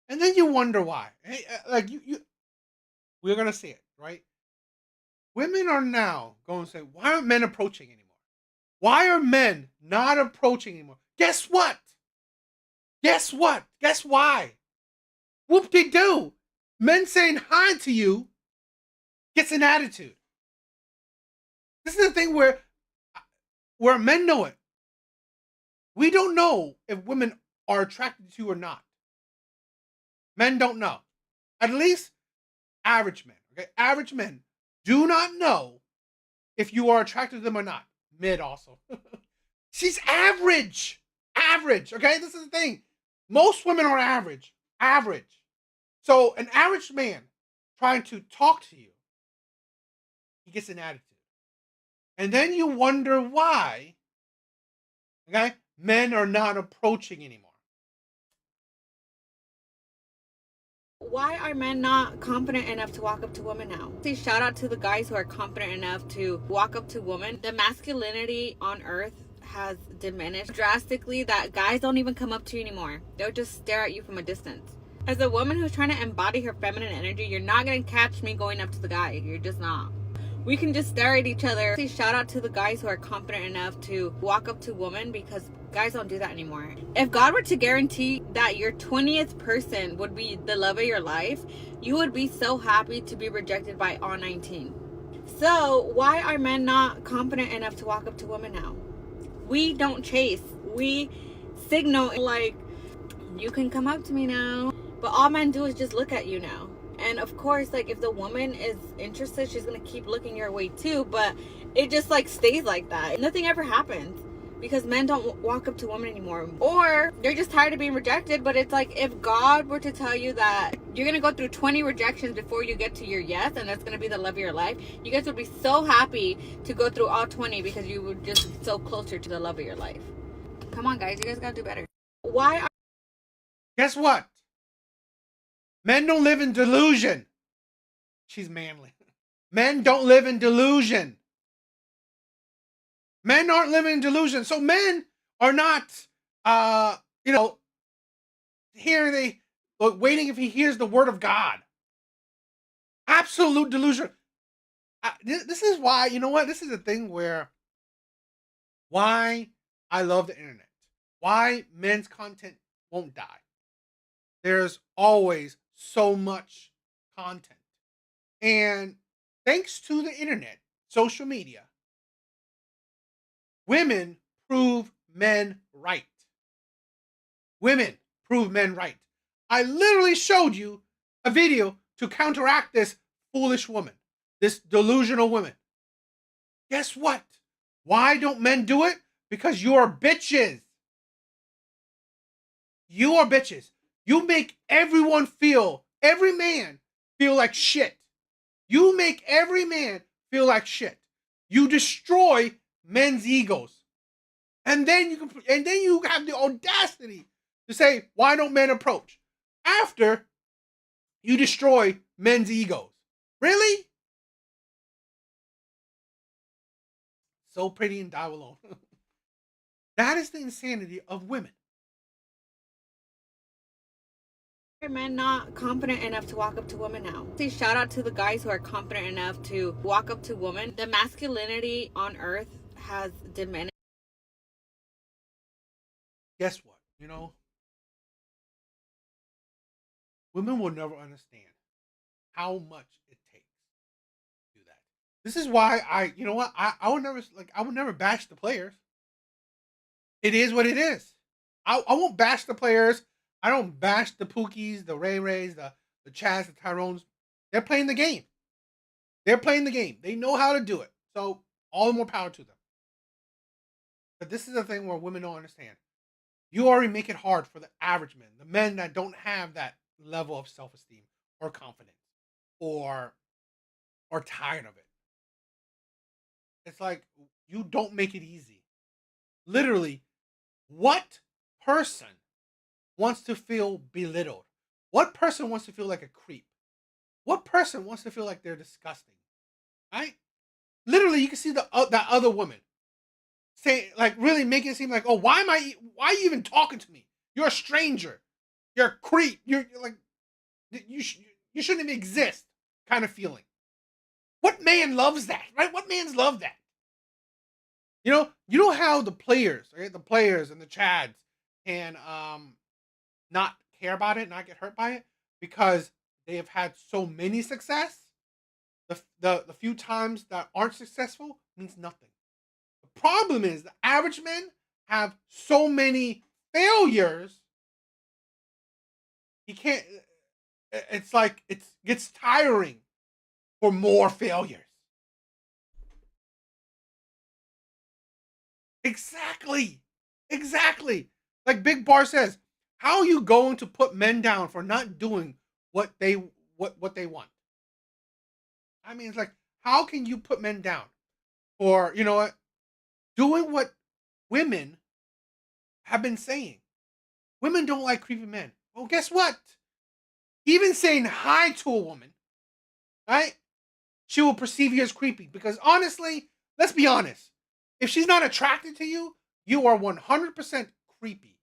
And then you wonder why. Hey, like we're gonna see it, right? Women are now going to say, why aren't men approaching anymore? Why are men not approaching anymore? Guess what? Guess what? Guess why? Whoop-de-doo. Men saying hi to you gets an attitude. This is the thing where men know it. We don't know if women are attracted to you or not. Men don't know. At least average men. Okay, average men do not know if you are attracted to them or not. Mid also. She's average. Average. Okay, this is the thing. Most women are average. Average. So an average man trying to talk to you, he gets an attitude. And then you wonder why, okay, men are not approaching anymore. Why are men not confident enough to walk up to women now? Say shout out to the guys who are confident enough to walk up to women. The masculinity on earth has diminished drastically that guys don't even come up to you anymore. They'll just stare at you from a distance. As a woman who's trying to embody her feminine energy, you're not going to catch me going up to the guy. You're just not. We can just stare at each other. Say shout out to the guys who are confident enough to walk up to women, because guys don't do that anymore. If God were to guarantee that your 20th person would be the love of your life, you would be so happy to be rejected by all 19. So why are men not confident enough to walk up to women now? We don't chase. We signal like, you can come up to me now. But all men do is just look at you now. And of course, like, if the woman is interested, she's gonna keep looking your way too. But it just like stays like that. Nothing ever happens because men don't walk up to women anymore. Or they're just tired of being rejected. But it's like, if God were to tell you that you're gonna go through 20 rejections before you get to your yes, and that's gonna be the love of your life, you guys would be so happy to go through all 20 because you would just be so closer to the love of your life. Come on, guys, you guys gotta do better. Why are... Guess what? Men don't live in delusion. She's manly. Men don't live in delusion. Men aren't living in delusion. So men are not, waiting if he hears the word of God. Absolute delusion. This is why, you know what? This is a thing why I love the internet. Why men's content won't die. There's always so much content. And thanks to the internet, social media, women prove men right. Women prove men right. I literally showed you a video to counteract this foolish woman, this delusional woman. Guess what? Why don't men do it? Because you're bitches. You are bitches. You make every man feel like shit. You make every man feel like shit. You destroy men's egos. And then you have the audacity to say, why don't men approach? After you destroy men's egos. Really? So pretty and die alone. That is the insanity of women. Are men not confident enough to walk up to women now? Say shout out to the guys who are confident enough to walk up to women. The masculinity on earth has diminished. Guess what? Women will never understand how much it takes to do that. This is why I would never bash the players. It is what it is. I won't bash the players. I don't bash the Pookies, the Ray Rays, the Chaz, the Tyrones. They're playing the game. They're playing the game. They know how to do it. So all the more power to them. But this is the thing where women don't understand. You already make it hard for the average men, the men that don't have that level of self-esteem or confidence or are tired of it. It's like you don't make it easy. Literally, what person wants to feel belittled? What person wants to feel like a creep? What person wants to feel like they're disgusting? Right? Literally, you can see that other woman say, like, really making it seem like, oh, why are you even talking to me? You're a stranger. You're a creep. You're like, you shouldn't even exist. Kind of feeling. What man loves that, right? What mans love that? You know how the players, right? The players and the chads can not care about it, not get hurt by it, because they have had so many success. The few times that aren't successful means nothing. The problem is the average men have so many failures. He can't. It's like it gets tiring for more failures. Exactly. Like Big Bar says, how are you going to put men down for not doing what they want? I mean, it's like, how can you put men down for, you know what, doing what women have been saying? Women don't like creepy men. Well, guess what? Even saying hi to a woman, right? She will perceive you as creepy because honestly, let's be honest. If she's not attracted to you, you are 100% creepy.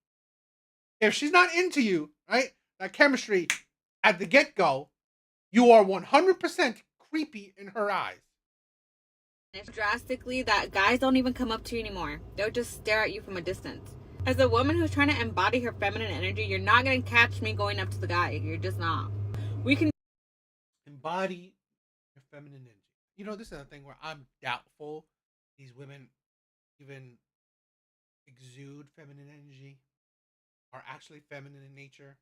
If she's not into you, right? That chemistry at the get-go, you are 100% creepy in her eyes. It's drastically that guys don't even come up to you anymore. They'll just stare at you from a distance. As a woman who's trying to embody her feminine energy, you're not going to catch me going up to the guy. You're just not. We can embody your feminine energy. You know, this is a thing where I'm doubtful these women even exude feminine energy, are actually feminine in nature.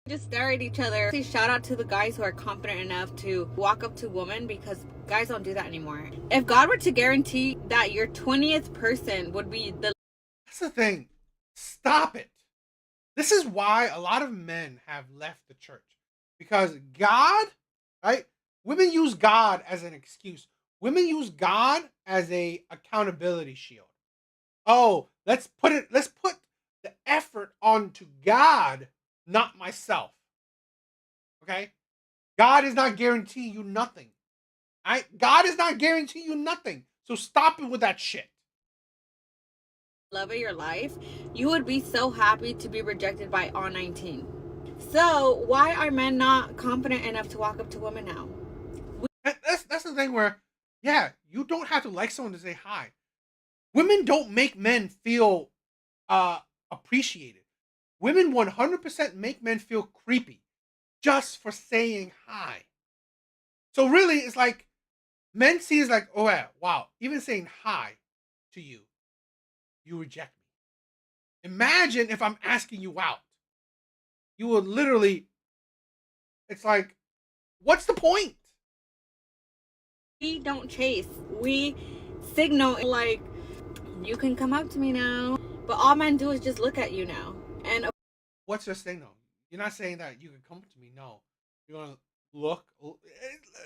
Just stare at each other. Shout out to the guys who are confident enough to walk up to women, because guys don't do that anymore. If God were to guarantee that your 20th person would be the... That's the thing. Stop it. This is why a lot of men have left the church. Because God, right? Women use God as an excuse. Women use God as a accountability shield. Oh, let's put the effort onto God, not myself. Okay? God is not guaranteeing you nothing. God is not guaranteeing you nothing. So stop it with that shit. Love of your life, you would be so happy to be rejected by all 19. So why are men not confident enough to walk up to women now? That's the thing where, yeah, you don't have to like someone to say hi. Women don't make men feel appreciated. Women 100% make men feel creepy just for saying hi. So really, it's like men see it's like, oh yeah, wow, even saying hi to you, you reject me. Imagine if I'm asking you out. You will literally, it's like, what's the point? We don't chase. We signal like, you can come up to me now. But all men do is just look at you now. And what's your signal? You're not saying that you can come to me. No. You're going to look.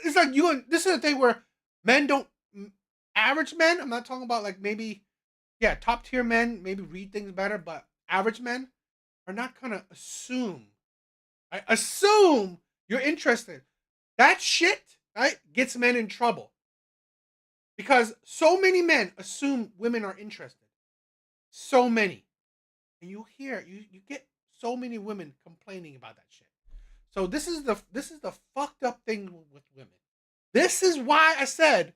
It's like this is the thing where men don't, average men, I'm not talking about like maybe, yeah, top tier men maybe read things better, but average men are not going to assume. Right? Assume you're interested. That shit, right, gets men in trouble. Because so many men assume women are interested. So many. And you get so many women complaining about that shit. So this is the fucked up thing with women. This is why I said,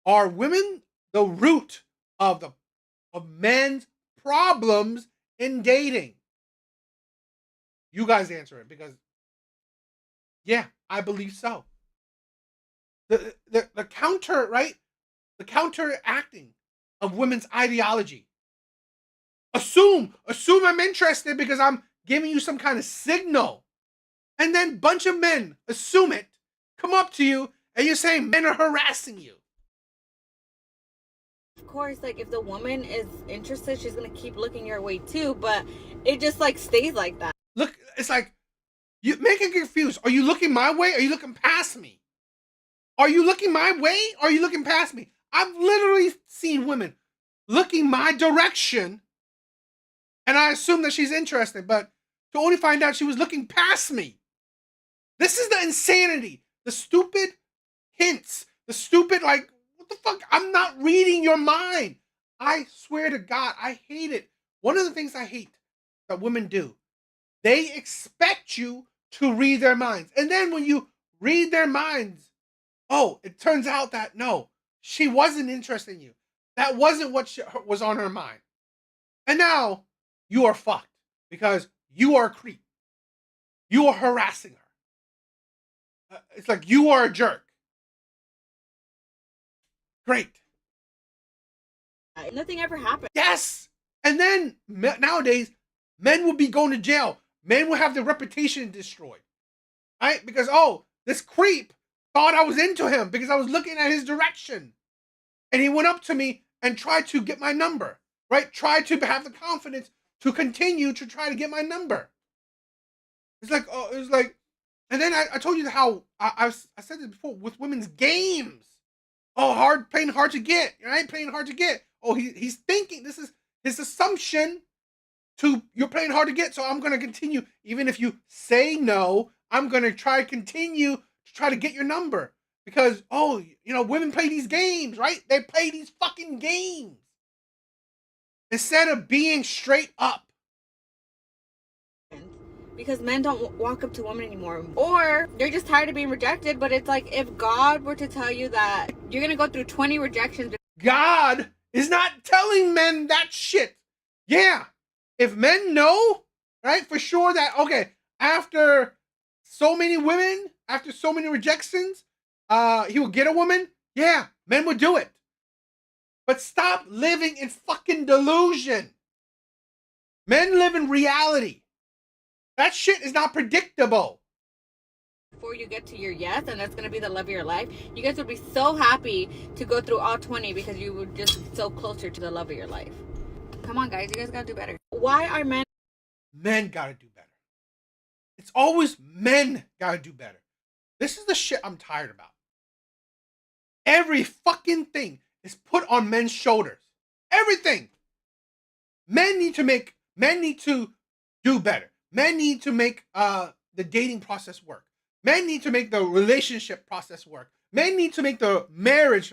are women the root of men's problems in dating? You guys answer it, because yeah, I believe so. The counter, right? The counteracting of women's ideology. Assume I'm interested because I'm giving you some kind of signal. And then bunch of men assume it, come up to you, and you're saying men are harassing you. Of course, like if the woman is interested, she's gonna keep looking your way too, but it just like stays like that. Look, it's like, you make it confused. Are you looking my way? Or are you looking past me? Are you looking my way? Or are you looking past me? I've literally seen women looking my direction, and I assume that she's interested, but to only find out she was looking past me. This is the insanity. The stupid hints. The stupid, like, what the fuck? I'm not reading your mind. I swear to God, I hate it. One of the things I hate that women do, they expect you to read their minds. And then when you read their minds, oh, it turns out that no, she wasn't interested in you. That wasn't what was on her mind. And now you are fucked because you are a creep. You are harassing her. It's like you are a jerk. Great. Nothing ever happened. Yes. And then nowadays, men will be going to jail. Men will have their reputation destroyed. Right? Because, oh, this creep thought I was into him because I was looking at his direction. And he went up to me and tried to get my number. Right? Tried to have the confidence to continue to try to get my number. It's like, oh, it was like, and then I told you how I said this before with women's games. Oh, playing hard to get, right? Playing hard to get. Oh, he's thinking this is his assumption to you're playing hard to get, so I'm gonna continue. Even if you say no, I'm gonna continue to try to get your number. Because, oh, you know, women play these games, right? They play these fucking games. Instead of being straight up. Because men don't walk up to women anymore. Or they're just tired of being rejected. But it's like if God were to tell you that you're going to go through 20 rejections. God is not telling men that shit. Yeah. If men know, right, for sure that, okay, after so many women, after so many rejections, he will get a woman. Yeah, men would do it. But stop living in fucking delusion. Men live in reality. That shit is not predictable. Before you get to your yes, and that's going to be the love of your life, you guys would be so happy to go through all 20 because you would just be so closer to the love of your life. Come on, guys. You guys got to do better. Why are men... Men got to do better. It's always men got to do better. This is the shit I'm tired about. Every fucking thing is put on men's shoulders. Everything. Men need to do better. Men need to make the dating process work. Men need to make the relationship process work. Men need to make the marriage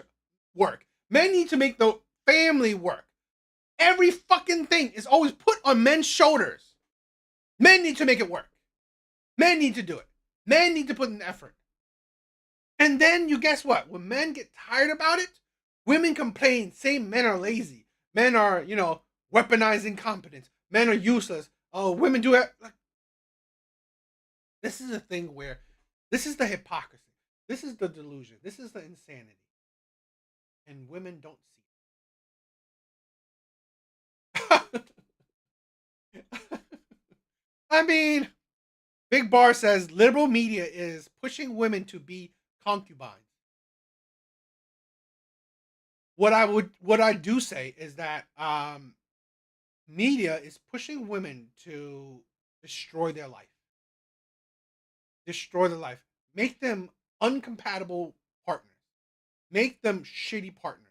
work. Men need to make the family work. Every fucking thing is always put on men's shoulders. Men need to make it work. Men need to do it. Men need to put in effort. And then you guess what? When men get tired about it, women complain, say men are lazy. Men are, you know, weaponizing competence. Men are useless. Oh, women do it. Like, this is a thing where this is the hypocrisy. This is the delusion. This is the insanity. And women don't see it. I mean, Big Bar says liberal media is pushing women to be concubines. What I do say is that media is pushing women to destroy their life. Destroy their life. Make them uncompatible partners. Make them shitty partners.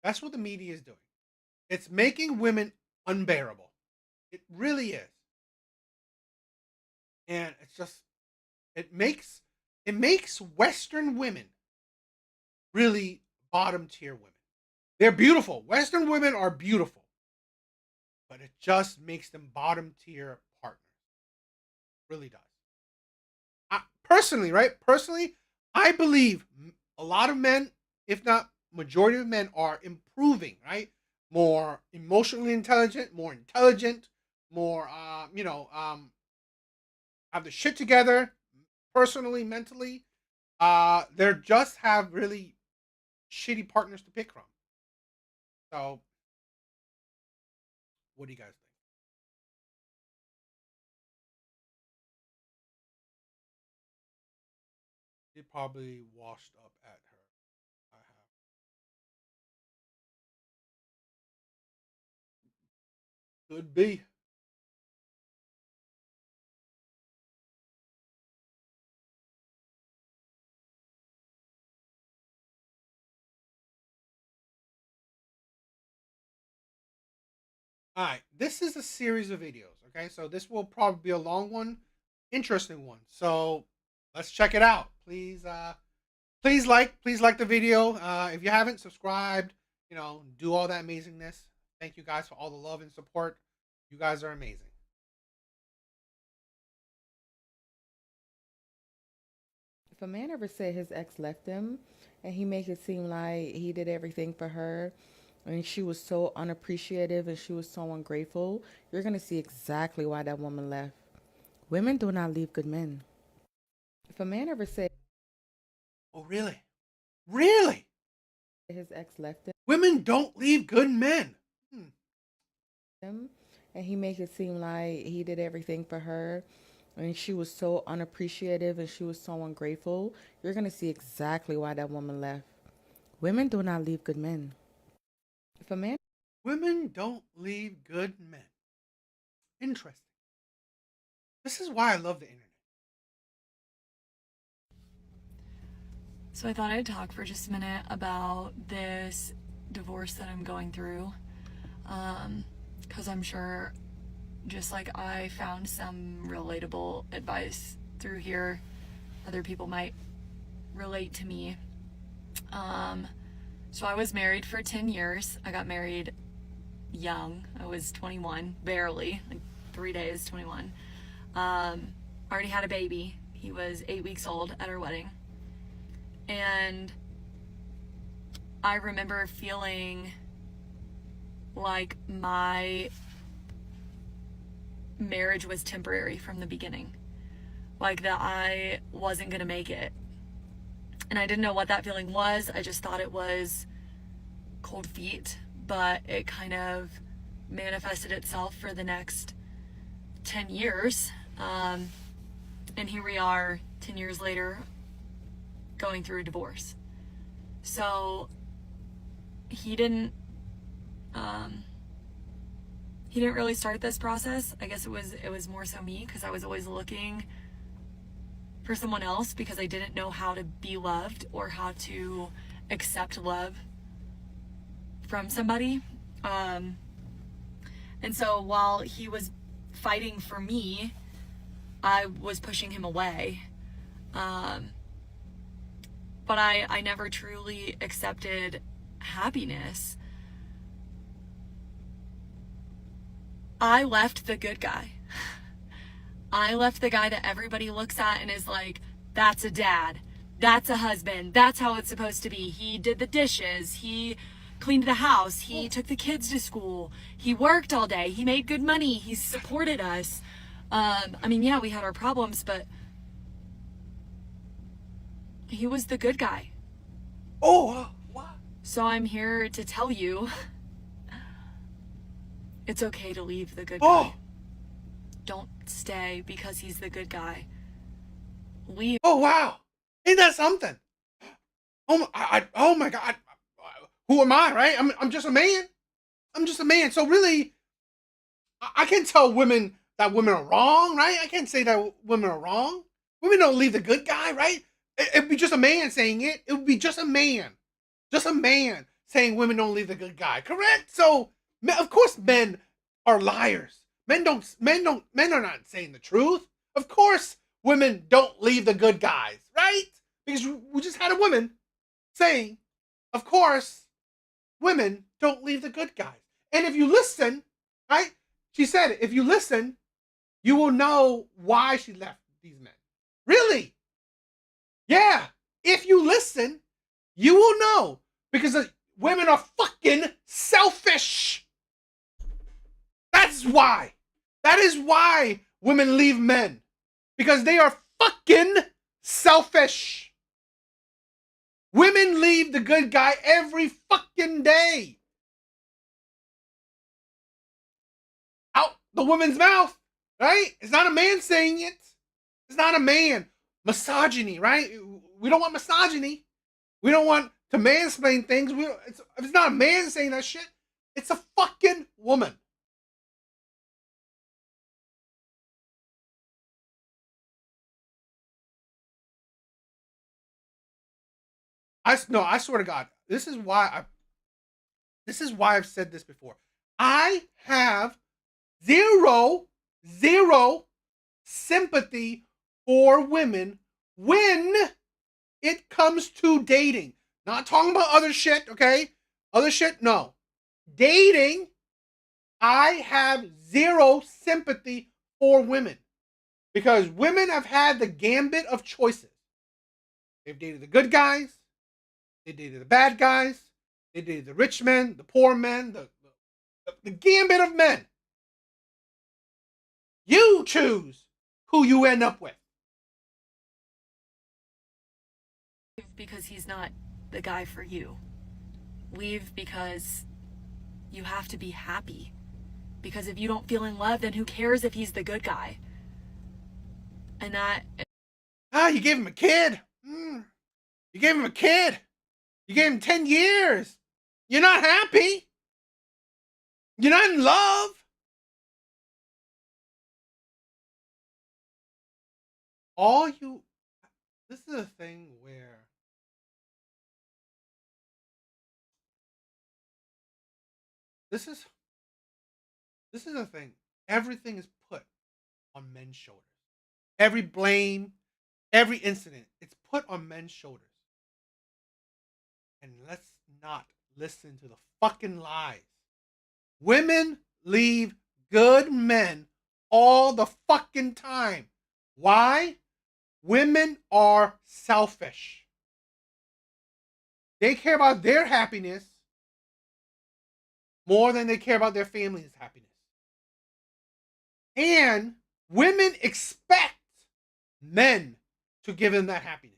That's what the media is doing. It's making women unbearable. It really is. And it's just it makes Western women really bottom tier women. They're beautiful. Western women are beautiful. But it just makes them bottom tier partners. It really does. Personally, right? Personally, I believe a lot of men, if not majority of men, are improving, right? More emotionally intelligent, more intelligent, more, have the shit together, personally, mentally. They just have really shitty partners to pick from. So, what do you guys think? He probably washed up at her. I have. Could be. All right, this is a series of videos. Okay, so this will probably be a long one, interesting one. So let's check it out. Please like the video. If you haven't subscribed, do all that amazingness. Thank you guys for all the love and support. You guys are amazing. If a man ever said his ex left him and he make it seem like he did everything for her and she was so unappreciative and she was so ungrateful, you're going to see exactly why that woman left. Women do not leave good men. If a man ever said Oh, really? Really? his ex left Women don't leave good men. him and he make it seem like he did everything for her and she was so unappreciative and she was so ungrateful, you're going to see exactly why that woman left. Women do not leave good men. If a man Women don't leave good men. Interesting. This is why I love the internet. So I thought I'd talk for just a minute about this divorce that I'm going through. Because I'm sure, just like I found some relatable advice through here, other people might relate to me. So I was married for 10 years. I got married young. I was 21, barely, like 3 days, 21. Already had a baby. He was 8 weeks old at our wedding. And I remember feeling like my marriage was temporary from the beginning. Like that I wasn't gonna make it. And I didn't know what that feeling was. I just thought it was cold feet, but it kind of manifested itself for the next 10 years. And here we are 10 years later going through a divorce. So he didn't really start this process. I guess it was more so me, because I was always looking for someone else because I didn't know how to be loved or how to accept love from somebody. And so while he was fighting for me, I was pushing him away. But I never truly accepted happiness. I left the good guy. I left the guy that everybody looks at and is like, that's a dad, that's a husband, that's how it's supposed to be. He did the dishes, he cleaned the house, he took the kids to school, he worked all day, he made good money, he supported us. I mean, yeah, we had our problems, but he was the good guy. Oh, what? So I'm here to tell you, it's okay to leave the good Oh. guy. Don't stay because he's the good guy. Leave. Oh, wow. Ain't that something? Oh my God. Who am I, right? I'm just a man. I'm just a man. So really, I can't tell women that women are wrong, right? I can't say that women are wrong. Women don't leave the good guy, right? It'd be just a man saying it. It would be just a man saying women don't leave the good guy, correct? So, of course, men are liars. Men are not saying the truth. Of course, women don't leave the good guys, right? Because we just had a woman saying, of course, women don't leave the good guys. And if you listen, right? She said, if you listen, you will know why she left these men. Really? Yeah. If you listen, you will know. Because women are fucking selfish. That's why. That is why women leave men. Because they are fucking selfish. Women leave the good guy every fucking day. Out the woman's mouth, right? It's not a man saying it. It's not a man. Misogyny, right? We don't want misogyny. We don't want to mansplain things. If it's not a man saying that shit, it's a fucking woman. I swear to God, this is why I've said this before. I have zero sympathy for women when it comes to dating. Not talking about other shit, okay? Other shit, no. Dating, I have zero sympathy for women because women have had the gambit of choices. They've dated the good guys, they dated the bad guys, they dated the rich men, the poor men, the gambit of men. You choose who you end up with. Because he's not the guy for you. Leave because you have to be happy. Because if you don't feel in love, then who cares if he's the good guy? And that... You gave him a kid. You gave him a kid. You gave him 10 years. You're not happy. You're not in love. This is a thing where this is a thing. Everything is put on men's shoulders. Every blame, every incident, it's put on men's shoulders. And let's not listen to the fucking lies. Women leave good men all the fucking time. Why? Women are selfish. They care about their happiness more than they care about their family's happiness. And women expect men to give them that happiness.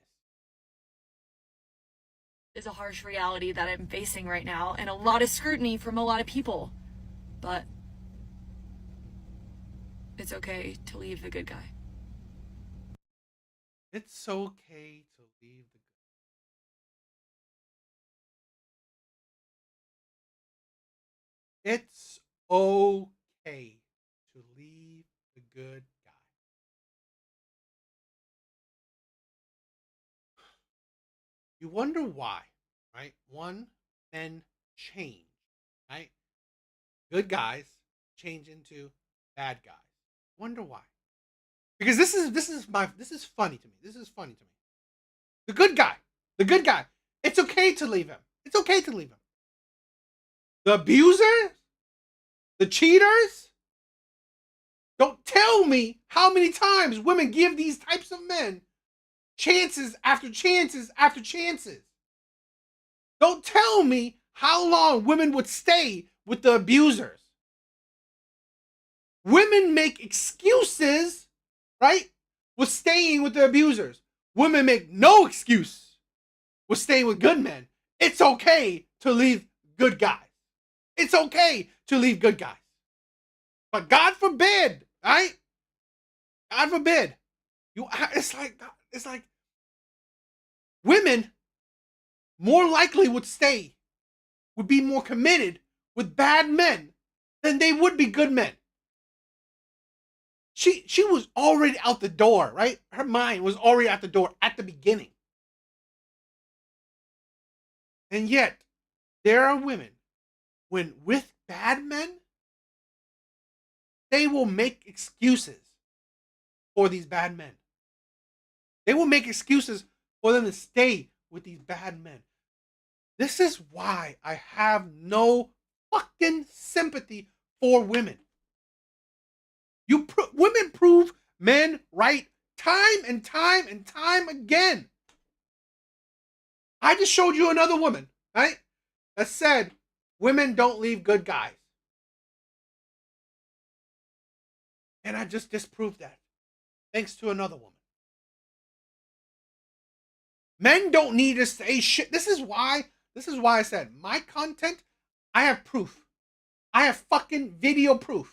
Is a harsh reality that I'm facing right now, and a lot of scrutiny from a lot of people. But it's okay to leave the good guy. It's okay to leave the good. It's okay to leave the good guy. You wonder why, right? One, men change, right? Good guys change into bad guys. Wonder why? Because this is funny to me. This is funny to me. The good guy. It's okay to leave him. It's okay to leave him. The abusers, the cheaters. Don't tell me how many times women give these types of men chances after chances after chances. Don't tell me how long women would stay with the abusers. Women make excuses, right, with staying with the abusers. Women make no excuse with staying with good men. It's okay to leave good guys. It's okay to leave good guys. But God forbid, right? God forbid. It's like women more likely would be more committed with bad men than they would be good men. She was already out the door, right? Her mind was already out the door at the beginning. And yet, there are women, when with bad men, they will make excuses for these bad men. They will make excuses for them to stay with these bad men. This is why I have no fucking sympathy for women. Women prove men right time and time and time again. I just showed you another woman, right, that said women don't leave good guys. And I just disproved that, thanks to another woman. Men don't need to say shit. This is why I said my content, I have proof. I have fucking video proof.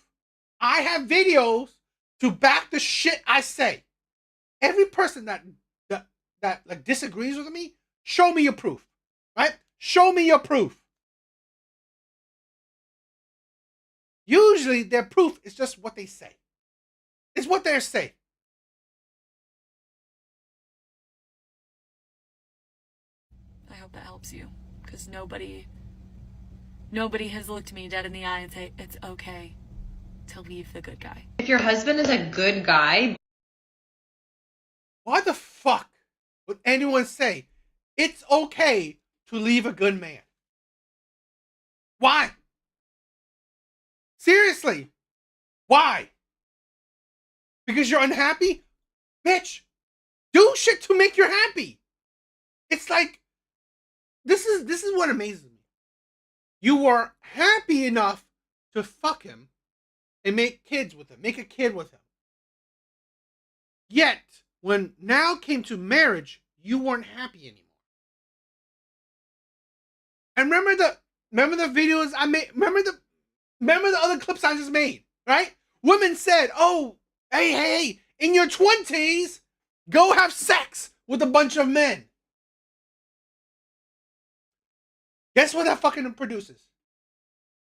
I have videos to back the shit I say. Every person that like disagrees with me, show me your proof, right? Show me your proof. Usually their proof is just what they say. It's what they say. I hope that helps you, because nobody Nobody has looked me dead in the eye and say, it's okay to leave the good guy. If your husband is a good guy, why the fuck would anyone say it's okay to leave a good man? Why? Seriously, why? Because you're unhappy? Bitch, do shit to make you happy. It's like, this is what amazes me. You were happy enough to fuck him and make kids with him, make a kid with him. Yet, when now came to marriage, you weren't happy anymore. And remember the videos I made, remember the other clips I just made, right? Women said, oh, hey, in your 20s, go have sex with a bunch of men. Guess what that fucking produces?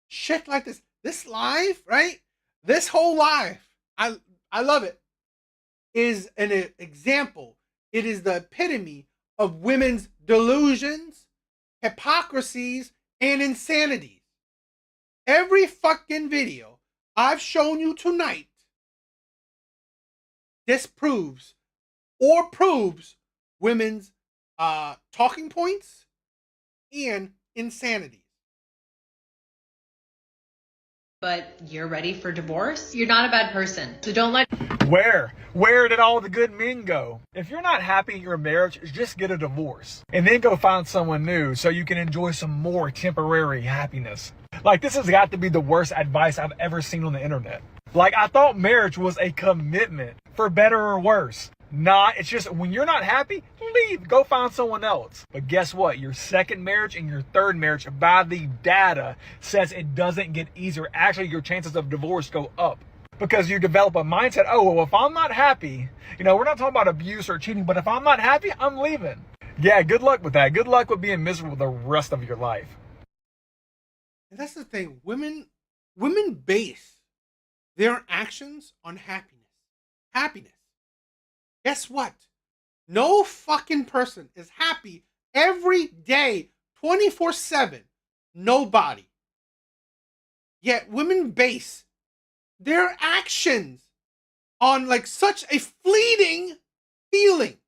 Shit like this. This life, right? This whole life, I love it, is an example. It is the epitome of women's delusions, hypocrisies, and insanities. Every fucking video I've shown you tonight disproves or proves women's talking points and insanities. but you're ready for divorce, you're not a bad person. So don't let... Where did all the good men go? If you're not happy in your marriage, just get a divorce. And then go find someone new so you can enjoy some more temporary happiness. Like, this has got to be the worst advice I've ever seen on the internet. Like, I thought marriage was a commitment, for better or worse. Nah, it's just when you're not happy, leave, go find someone else. But guess what? Your second marriage and your third marriage, by the data, says it doesn't get easier. Actually, your chances of divorce go up. Because you develop a mindset, oh, well, if I'm not happy, you know, we're not talking about abuse or cheating, but if I'm not happy, I'm leaving. Yeah, good luck with that. Good luck with being miserable the rest of your life. And that's the thing. Women base their actions on happiness. Guess what? No fucking person is happy every day, 24/7. Nobody. Yet women base their actions on like such a fleeting feeling.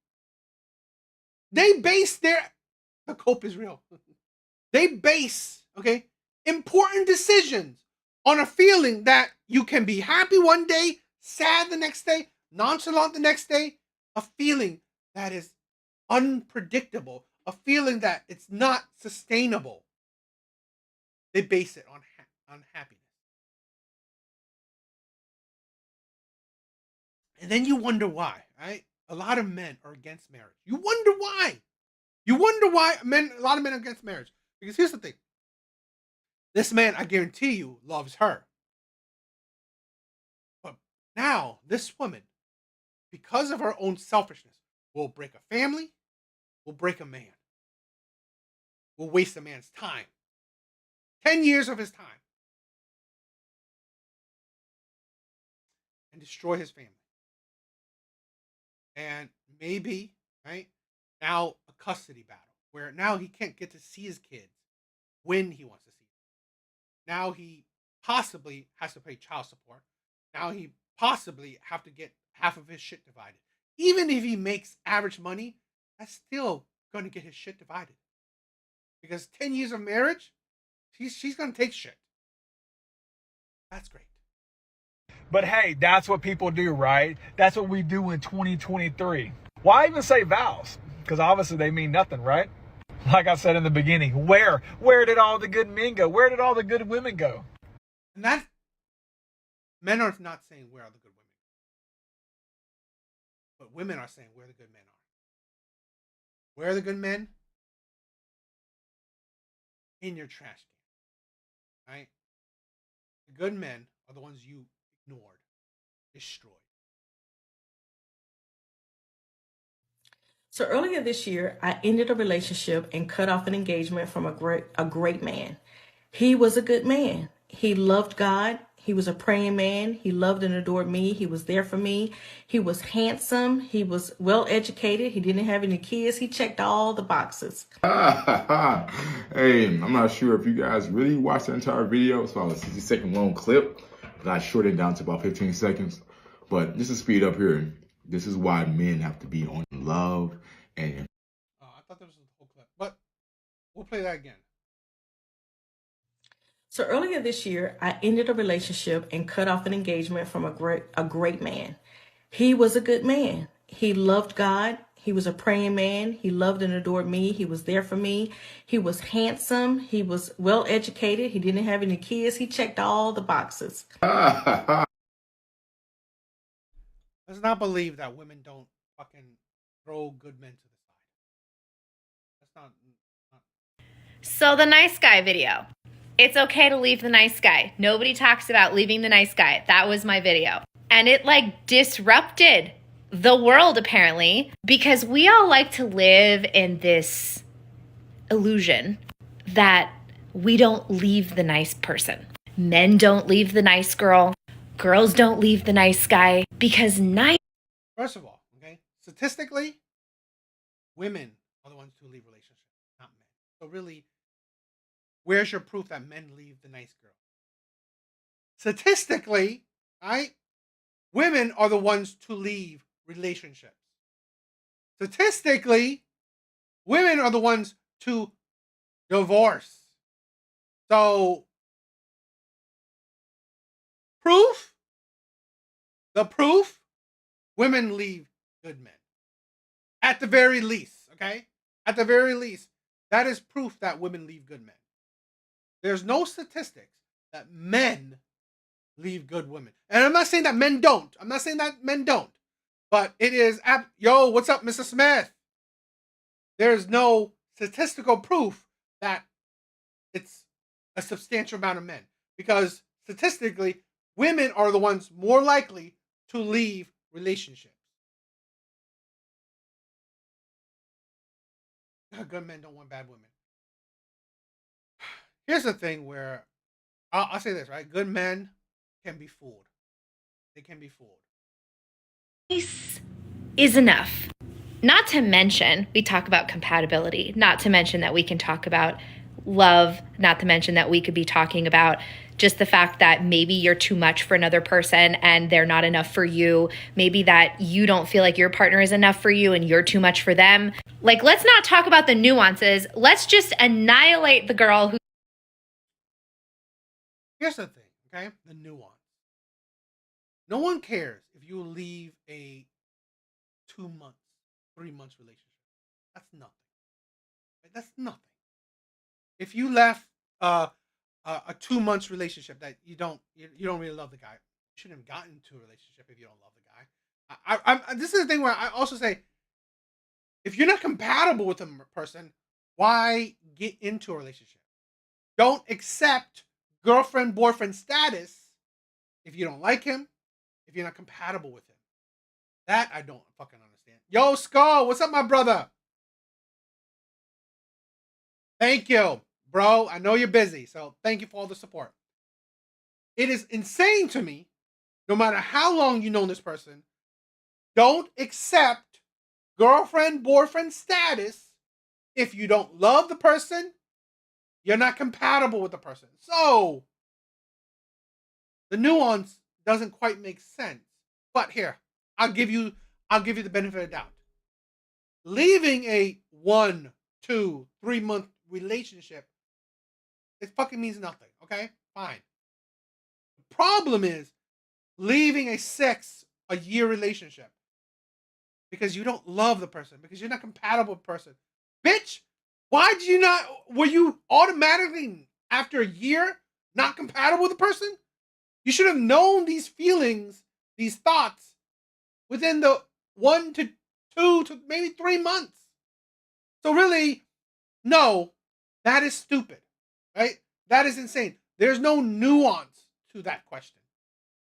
They base the cope is real. They base, okay, important decisions on a feeling that you can be happy one day, sad the next day, nonchalant the next day, a feeling that is unpredictable, a feeling that it's not sustainable. They base it on happiness. And then you wonder why, right? A lot of men are against marriage. You wonder why. You wonder why a lot of men are against marriage. Because here's the thing. This man, I guarantee you, loves her. But now, this woman, because of her own selfishness, will break a family, will break a man, will waste a man's time. 10 years of his time. And destroy his family. And maybe, right, now a custody battle, where now he can't get to see his kids when he wants to see them. Now he possibly has to pay child support. Now he possibly have to get half of his shit divided. Even if he makes average money, that's still going to get his shit divided. Because 10 years of marriage, she's going to take shit. That's great. But hey, that's what people do, right? That's what we do in 2023. Why even say vows? Because obviously they mean nothing, right? Like I said in the beginning, where did all the good men go? Where did all the good women go? And that, men are not saying where are the good women. But women are saying where the good men are. Where are the good men? In your trash can. Right? The good men are the ones you ignored, destroyed. So earlier this year, I ended a relationship and cut off an engagement from a great man. He was a good man. He loved God. He was a praying man. He loved and adored me. He was there for me. He was handsome. He was well educated. He didn't have any kids. He checked all the boxes. Hey, I'm not sure if you guys really watched the entire video. It's about a 60-second long clip, but I shortened it down to about 15 seconds. But just to speed up here, this is why men have to be on love and... I thought that was the whole clip, but we'll play that again. So earlier this year, I ended a relationship and cut off an engagement from a great man. He was a good man. He loved God. He was a praying man. He loved and adored me. He was there for me. He was handsome. He was well educated. He didn't have any kids. He checked all the boxes. Let's not believe that women don't fucking throw good men to the side. That's not. So the nice guy video. It's okay to leave the nice guy. Nobody talks about leaving the nice guy. That was my video. And it like disrupted the world apparently, because we all like to live in this illusion that we don't leave the nice person. Men don't leave the nice girl. Girls don't leave the nice guy because nice. First of all, okay, statistically, women are the ones who leave relationships, not men. So really, where's your proof that men leave the nice girl? Statistically, right? Women are the ones to leave relationships. Statistically, women are the ones to divorce. So, the proof, women leave good men. At the very least, okay? At the very least, that is proof that women leave good men. There's no statistics that men leave good women. And I'm not saying that men don't. I'm not saying that men don't. But it is, yo, what's up, Mr. Smith? There's no statistical proof that it's a substantial amount of men. Because statistically, women are the ones more likely to leave relationships. Good men don't want bad women. Here's the thing where, I'll say this, right? Good men can be fooled. They can be fooled. Nice is enough. Not to mention, we talk about compatibility. Not to mention that we can talk about love. Not to mention that we could be talking about just the fact that maybe you're too much for another person and they're not enough for you. Maybe that you don't feel like your partner is enough for you and you're too much for them. Like, let's not talk about the nuances. Let's just annihilate the girl who... Here's the thing, okay? The nuance. No one cares if you leave a 2 months, 3 months relationship. That's nothing. Right? That's nothing. If you left a 2 months relationship that you don't really love the guy, you shouldn't have gotten into a relationship if you don't love the guy. This is the thing where I also say, if you're not compatible with a person, why get into a relationship? Don't accept girlfriend, boyfriend status if you don't like him, if you're not compatible with him. That I don't fucking understand. Yo, Skull, what's up, my brother? Thank you, bro. I know you're busy, so thank you for all the support. It is insane to me, no matter how long you know this person, don't accept girlfriend, boyfriend status if you don't love the person, you're not compatible with the person. So, the nuance doesn't quite make sense. But here, I'll give you the benefit of the doubt. Leaving a 1, 2, 3 month relationship, it fucking means nothing, okay? Fine. The problem is leaving a year relationship because you don't love the person, because you're not compatible with the person. Bitch, were you automatically, after a year, not compatible with the person? You should have known these feelings, these thoughts, within the 1 to 2 to maybe 3 months. So really, no, that is stupid, right? That is insane. There's no nuance to that question.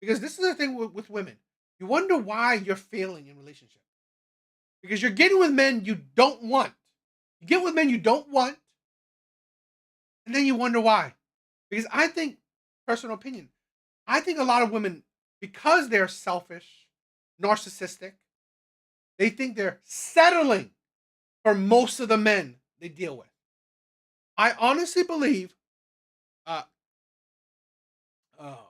Because this is the thing with women. You wonder why you're failing in relationships. Because you're getting with men you don't want. You get with men you don't want, and then you wonder why. Because I think, personal opinion, I think a lot of women, because they're selfish, narcissistic, they think they're settling for most of the men they deal with. I honestly believe, uh,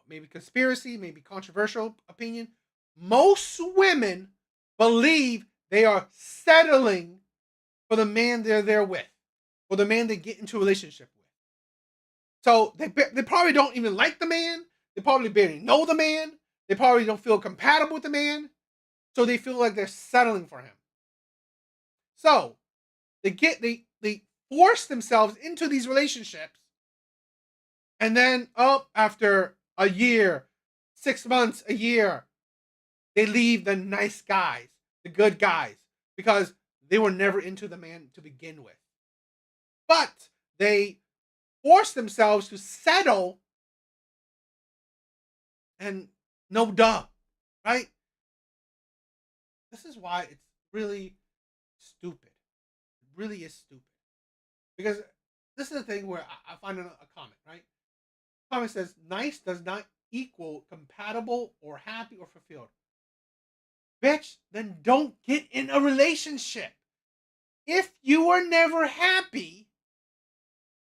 maybe conspiracy, maybe controversial opinion, most women believe they are settling for the man they're there with, or the man they get into a relationship with. So they probably don't even like the man. They probably barely know the man. They probably don't feel compatible with the man. So they feel like they're settling for him. So they force themselves into these relationships, and then after a year, 6 months, a year, they leave the nice guys, the good guys, because they were never into the man to begin with. But they force themselves to settle, and no duh, right? This is why it's really stupid. It really is stupid. Because this is the thing where I find a comment, right? Comment says, nice does not equal compatible or happy or fulfilled. Bitch, then don't get in a relationship. If you are never happy,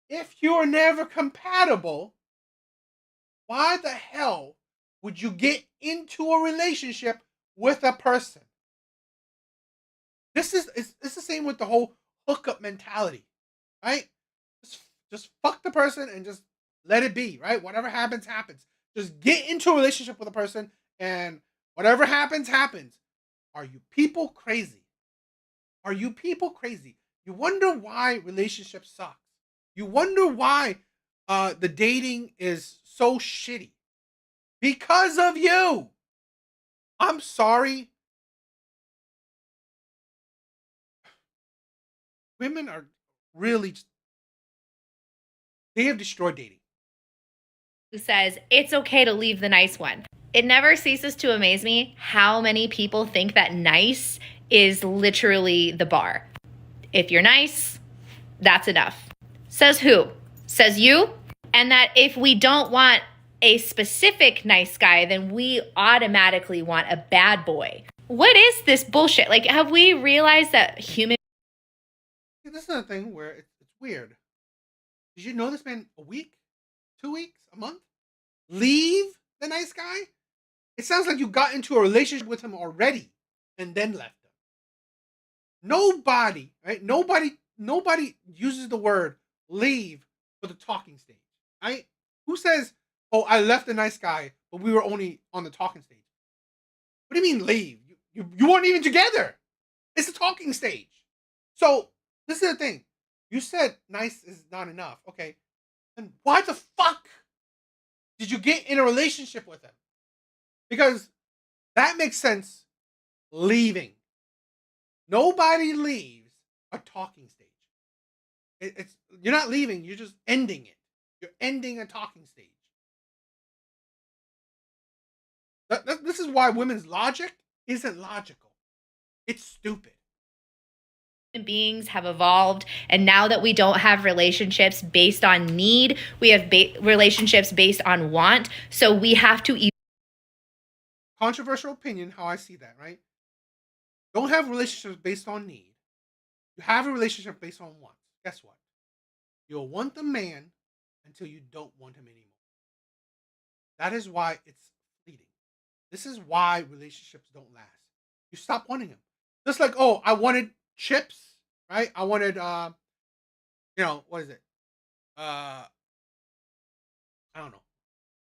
if you are never compatible, why the hell would you get into a relationship with a person? It's the same with the whole hookup mentality, right? Just fuck the person and just let it be, right? Whatever happens, happens. Just get into a relationship with a person, and whatever happens, happens. Are you people crazy? Are you people crazy? You wonder why relationships suck. You wonder why the dating is so shitty. Because of you. I'm sorry. Women are really, they have destroyed dating. Who says it's okay to leave the nice one. It never ceases to amaze me how many people think that nice is literally the bar. If you're nice, that's enough. Says who? Says you? And that if we don't want a specific nice guy, then we automatically want a bad boy. What is this bullshit? Like, have we realized that human... This is a thing where it's weird. Did you know this man a week? 2 weeks? A month? Leave the nice guy? It sounds like you got into a relationship with him already and then left him. Nobody, right? Nobody uses the word leave for the talking stage, right? Who says, oh, I left the nice guy, but we were only on the talking stage? What do you mean leave? You weren't even together. It's the talking stage. So this is the thing. You said nice is not enough. Okay. Then why the fuck did you get in a relationship with him? Because that makes sense. Leaving. Nobody leaves a talking stage. It's you're not leaving, you're just ending it. You're ending a talking stage. This is why women's logic isn't logical. It's stupid. Beings have evolved, and now that we don't have relationships based on need, we have relationships based on want. So we have to controversial opinion how I see that, right? Don't have relationships based on need. You have a relationship based on want. Guess what? You'll want the man until you don't want him anymore. That is why it's fleeting. This is why relationships don't last. You stop wanting him. Just like, oh, I wanted chips, right? I wanted what is it? I don't know.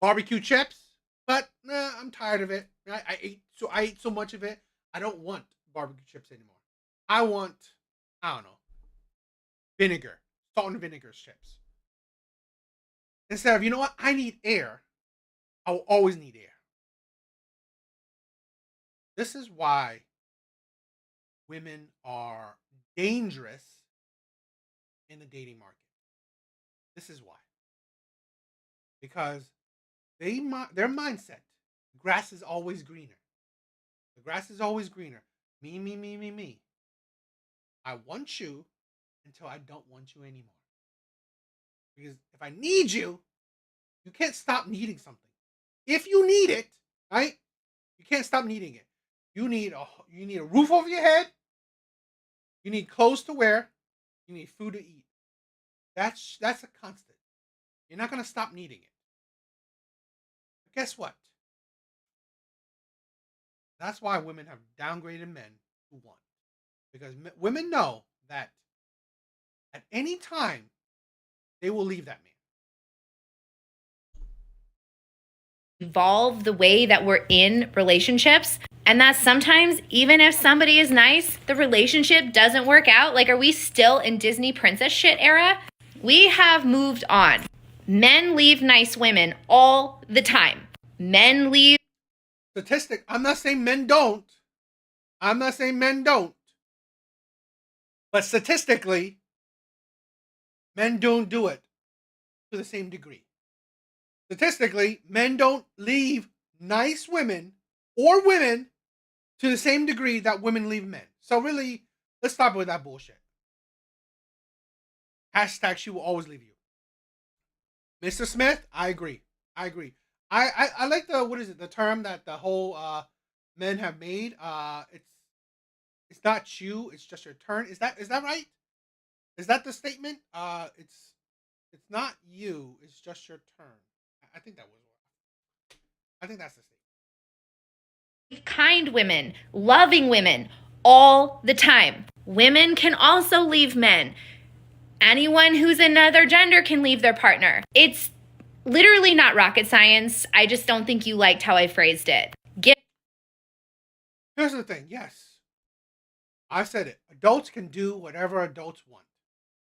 Barbecue chips, but I'm tired of it. Right? I ate so much of it. I don't want barbecue chips anymore. I want, I don't know, vinegar, salt and vinegar chips. Instead of, you know what? I need air. I will always need air. This is why women are dangerous in the dating market. This is why. Because their mindset, grass is always greener. The grass is always greener. Me, me, me, me, me. I want you until I don't want you anymore. Because if I need you, you can't stop needing something. If you need it, right? You can't stop needing it. You need a roof over your head. You need clothes to wear. You need food to eat. That's a constant. You're not going to stop needing it. But guess what? That's why women have downgraded men who want. Because women know that at any time, they will leave that man. Evolve the way that we're in relationships, and that sometimes even if somebody is nice, the relationship doesn't work out. Like, are we still in Disney princess shit era? We have moved on. Men leave nice women all the time. Men leave. Statistic. I'm not saying men don't. But statistically, men don't do it to the same degree. Statistically, men don't leave nice women or women to the same degree that women leave men. So really, let's stop with that bullshit. Hashtag she will always leave you. Mr. Smith, I agree. I like the term that the whole men have made. It's not you, it's just your turn. Is that right? Is that the statement? It's not you, it's just your turn. I think that's the statement. Kind women, loving women all the time. Women can also leave men. Anyone who's another gender can leave their partner. It's literally not rocket science. I just don't think you liked how I phrased it. Here's the thing, yes. I said it. Adults can do whatever adults want.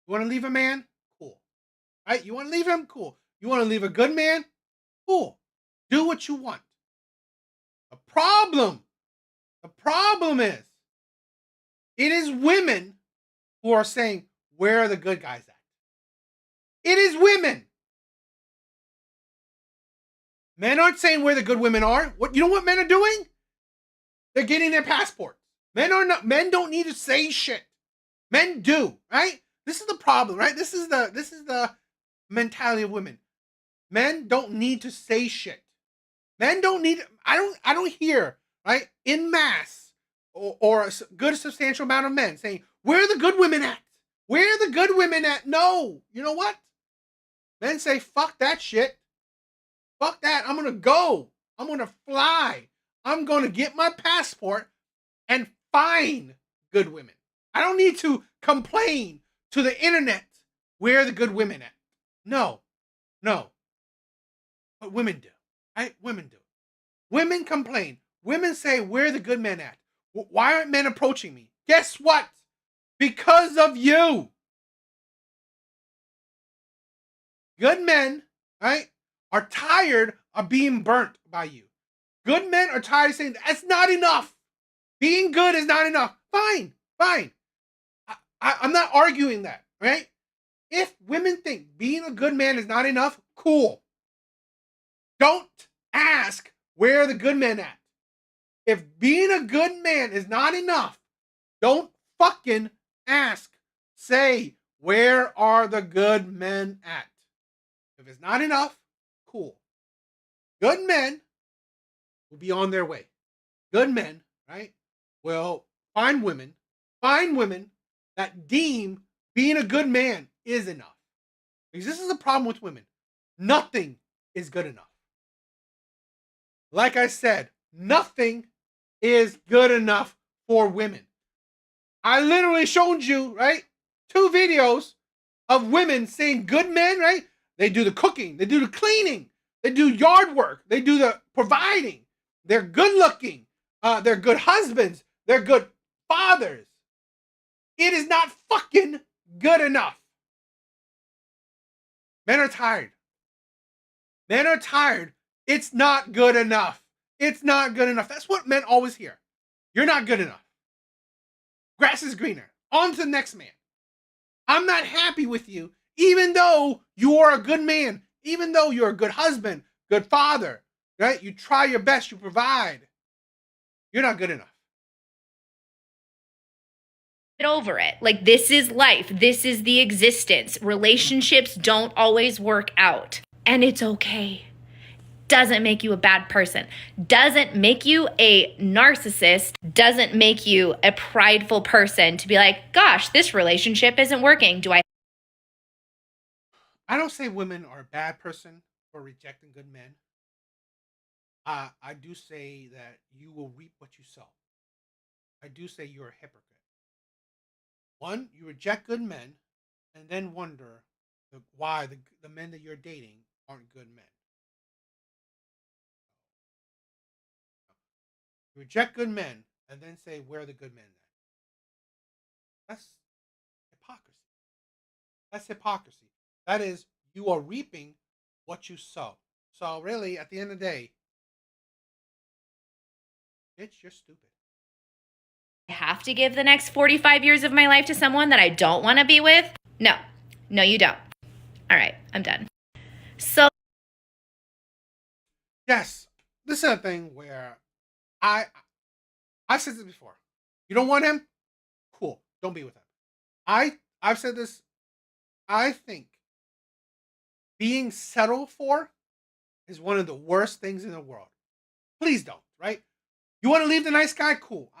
You want to leave a man? Cool. Right? You want to leave him? Cool. You want to leave a good man? Cool. Do what you want. The problem is, it is women who are saying, where are the good guys at? It is women. Men aren't saying where the good women are. You know what men are doing? They're getting their passports. Men don't need to say shit. Men do, right? This is the problem, right? This is the mentality of women. Men don't need to say shit. Men don't need. I don't hear, right, in mass or a good substantial amount of men saying, where are the good women at? Where are the good women at? No. You know what? Men say, fuck that shit. Fuck that. I'm going to go. I'm going to fly. I'm going to get my passport and find good women. I don't need to complain to the internet where are the good women at. No. But women do. Right? Women do. Women complain. Women say, where are the good men at? Why aren't men approaching me? Guess what? Because of you. Good men, right, are tired of being burnt by you. Good men are tired of saying, that's not enough. Being good is not enough. Fine. I'm not arguing that, right? If women think being a good man is not enough, cool. Don't ask where are the good men at. If being a good man is not enough, don't fucking ask. Say, where are the good men at? If it's not enough, cool. Good men will be on their way. Good men, right, will find women that deem being a good man is enough. Because this is the problem with women. Nothing is good enough. Like I said, nothing is good enough for women. I literally showed you, right, 2 videos of women saying good men, right? They do the cooking, they do the cleaning, they do yard work, they do the providing. They're good looking. They're good husbands. They're good fathers. It is not fucking good enough. Men are tired. Men are tired. It's not good enough. It's not good enough. That's what men always hear. You're not good enough. Grass is greener. On to the next man. I'm not happy with you, even though you are a good man, even though you're a good husband, good father, right? You try your best, you provide. You're not good enough. Get over it. Like, this is life. This is the existence. Relationships don't always work out. And it's okay. doesn't make you a bad person, doesn't make you a narcissist, doesn't make you a prideful person to be like, gosh, this relationship isn't working. I don't say women are a bad person for rejecting good men. I do say that you will reap what you sow. I do say you're a hypocrite. One, you reject good men and then wonder why the men that you're dating aren't good men. You reject good men and then say, where are the good men then? That's hypocrisy. That's hypocrisy. That is, you are reaping what you sow. So really, at the end of the day, bitch, you're stupid. I have to give the next 45 years of my life to someone that I don't want to be with? No, you don't. All right, I'm done. So, yes, this is a thing where I've said this before. You don't want him? Cool. Don't be with him. I've said this. I think being settled for is one of the worst things in the world. Please don't, right? You want to leave the nice guy? Cool.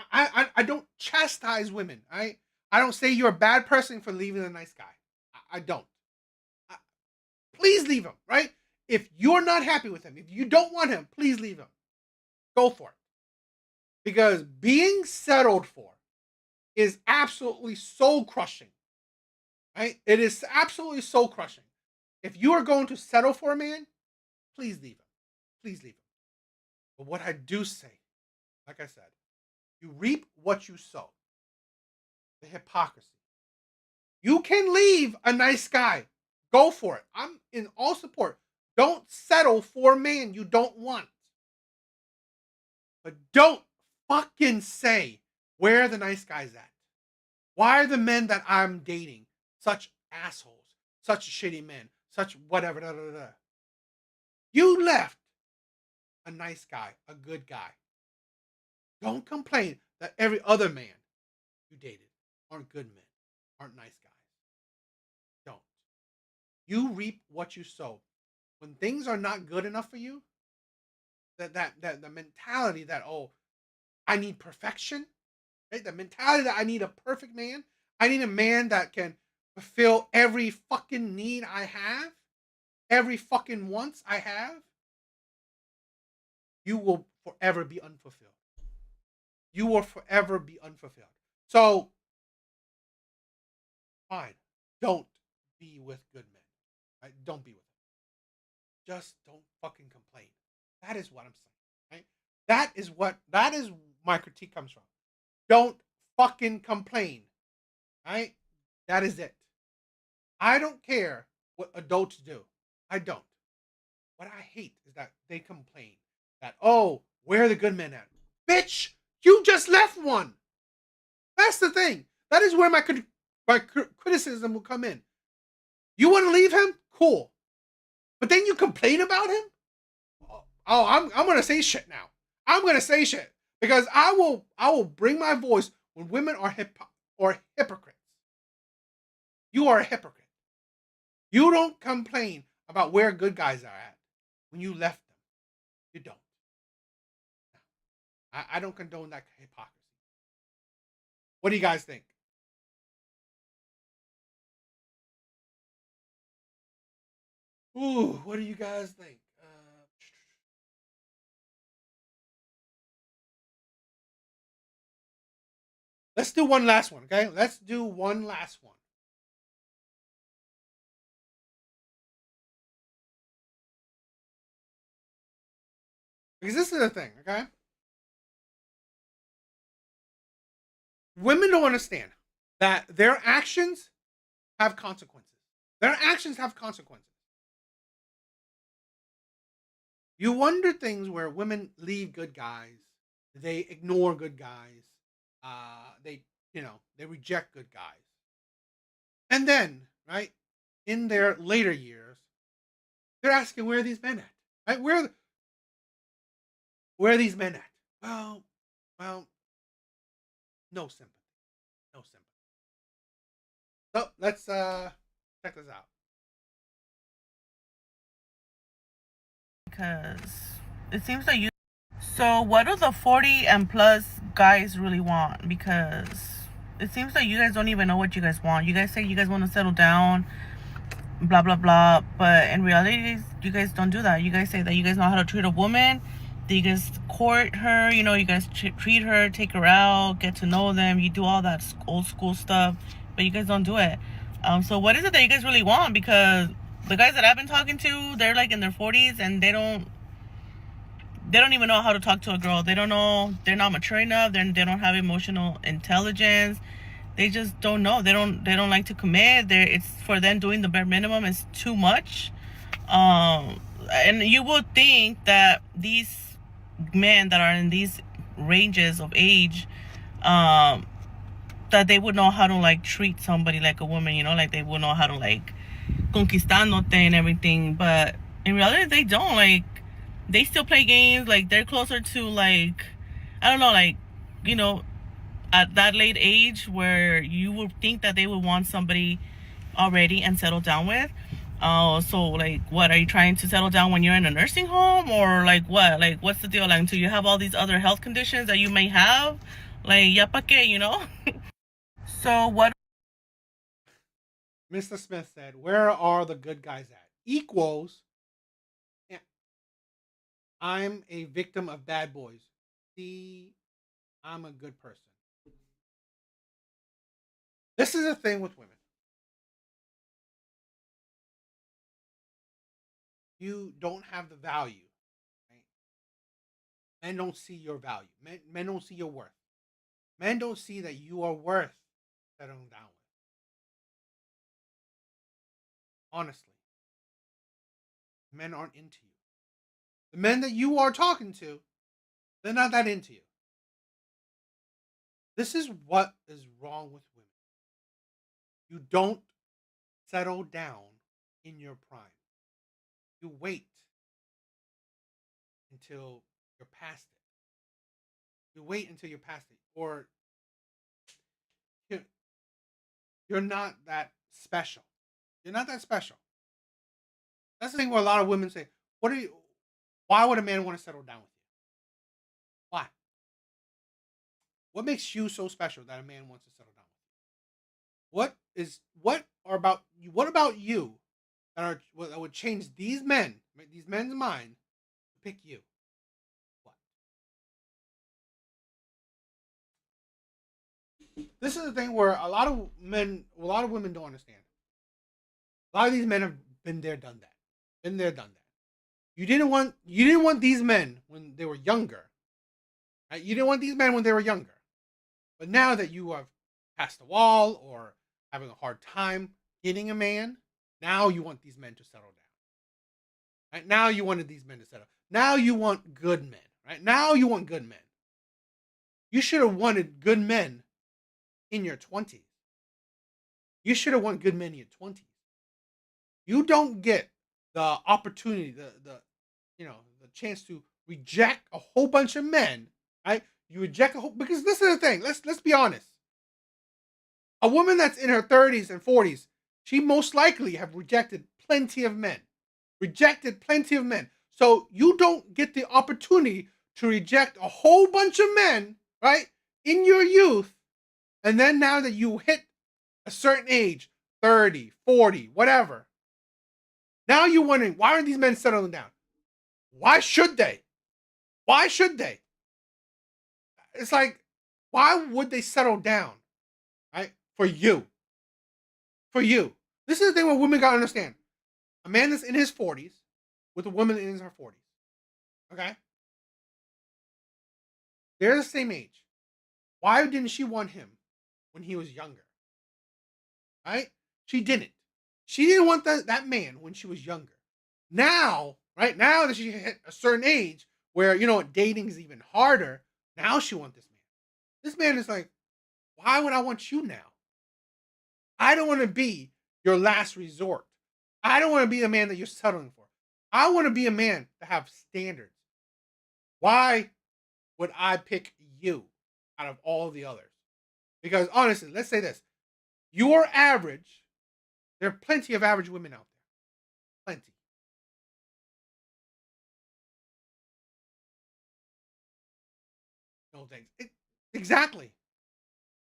I don't chastise women. I don't say you're a bad person for leaving the nice guy. I don't. Please leave him, right? If you're not happy with him, if you don't want him, please leave him. Go for it. Because being settled for is absolutely soul crushing. Right? It is absolutely soul crushing. If you are going to settle for a man, please leave him. Please leave him. But what I do say, like I said, you reap what you sow. The hypocrisy. You can leave a nice guy. Go for it. I'm in all support. Don't settle for a man you don't want. But don't fucking say where the nice guy's at. Why are the men that I'm dating such assholes, such shitty men, such whatever, da, da, da. You left a nice guy, a good guy. Don't complain that every other man you dated aren't good men, aren't nice guys. Don't. You reap what you sow. When things are not good enough for you, that the mentality that, oh, I need perfection, right? The mentality that I need a perfect man. I need a man that can fulfill every fucking need I have, every fucking wants I have. You will forever be unfulfilled. You will forever be unfulfilled. So, fine. Don't be with good men. Right? Don't be with them. Just don't fucking complain. That is what I'm saying. Right? That is my critique comes from. Don't fucking complain. Right? That is it. I don't care what adults do. I don't. What I hate is that they complain that, oh, where are the good men at? Bitch, you just left one. That's the thing. That is where my criticism will come in. You want to leave him? Cool. But then you complain about him? Oh, I'm going to say shit now. I'm going to say shit. Because I will bring my voice when women are hypocrites. You are a hypocrite. You don't complain about where good guys are at when you left them. You don't. I don't condone that hypocrisy. What do you guys think? Ooh, what do you guys think? Let's do one last one, okay? Let's do one last one. Because this is the thing, okay? Women don't understand that their actions have consequences. Their actions have consequences. You wonder things where women leave good guys, they ignore good guys, they reject good guys. And then, right, in their later years, they're asking, where are these men at? Right? Where are these men at? Well, no sympathy. No sympathy. So let's check this out. because it seems like you. So what do the 40 and plus guys really want? Because it seems like you guys don't even know what you guys want. You guys say you guys want to settle down, blah blah blah, but in reality you guys don't do that. You guys say that you guys know how to treat a woman, that you guys court her, you know, you guys treat her, take her out, get to know them, you do all that old school stuff, but you guys don't do it. So what is it that you guys really want? Because the guys that I've been talking to, they're like in their 40s and they don't even know how to talk to a girl. They don't know, they're not mature enough, they don't have emotional intelligence. They just don't know. They don't like to commit. It's for them doing the bare minimum is too much. And you would think that these men that are in these ranges of age, that they would know how to like treat somebody like a woman, you know, like they would know how to like conquistándote and everything. But in reality, they don't. Like, they still play games. Like, they're closer to like, I don't know, like, you know, at that late age where you would think that they would want somebody already and settle down with. So like, what, are you trying to settle down when you're in a nursing home, or like what? Like, what's the deal? Like, until you have all these other health conditions that you may have, like, ya pa qué, you know? So what? Mr. Smith said, where are the good guys at? Equals, yeah, I'm a victim of bad boys. See, I'm a good person. This is the thing with women. You don't have the value. Right? Men don't see your value. Men don't see your worth. Men don't see that you are worth settling down with. Honestly. Men aren't into you. The men that you are talking to, they're not that into you. This is what is wrong with women. You don't settle down in your prime. You wait until you're past it. You wait until you're past it. Or you're not that special. You're not that special. That's the thing where a lot of women say, why would a man want to settle down with you? Why? What makes you so special that a man wants to settle down with you? What about you that would change these men's mind to pick you? What? This is the thing where a lot of women don't understand. A lot of these men have been there, done that. Been there, done that. You didn't want these men when they were younger. Right? You didn't want these men when they were younger. But now that you have passed the wall or having a hard time getting a man, now you want these men to settle down. Right? Now you wanted these men to settle. Now you want good men. Right? Now you want good men. You should have wanted good men in your 20s. You should have wanted good men in your 20s. You don't get the opportunity, the chance to reject a whole bunch of men, right? You reject because this is the thing. Let's be honest. A woman that's in her 30s and 40s, she most likely have rejected plenty of men. So you don't get the opportunity to reject a whole bunch of men, right? In your youth. And then now that you hit a certain age, 30, 40, whatever. Now you're wondering, why aren't these men settling down? Why should they? Why should they? It's like, why would they settle down? Right? For you. For you. This is the thing where women gotta understand. A man that's in his 40s with a woman in her 40s. Okay? They're the same age. Why didn't she want him when he was younger? Right? She didn't. She didn't want that man when she was younger. Now, right now that she hit a certain age where, dating is even harder, now she wants this man. This man is like, why would I want you now? I don't want to be your last resort. I don't want to be a man that you're settling for. I want to be a man that have standards. Why would I pick you out of all the others? Because honestly, let's say this. You're average. There are plenty of average women out there. Plenty. those things. Exactly.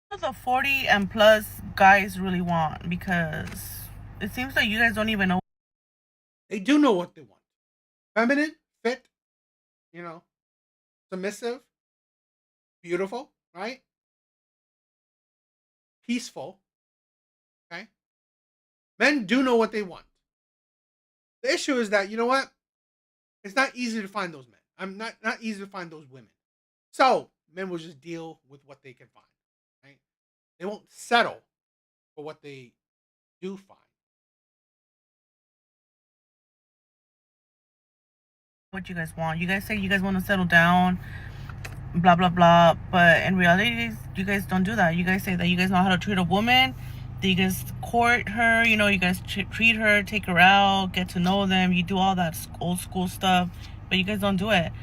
What do the 40 and plus guys really want? Because it seems like you guys don't even know. They do know what they want. Feminine, fit, submissive, beautiful, right? Peaceful. Okay? Men do know what they want. The issue is that, you know what? It's not easy to find those men. I'm not easy to find those women. So men will just deal with what they can find. Right? They won't settle for what they do find. What you guys want. You guys say you guys want to settle down, blah blah blah, but in reality you guys don't do that. You guys say that you guys know how to treat a woman, that you guys court her, you guys treat her, take her out, get to know them, you do all that old school stuff, but you guys don't do it.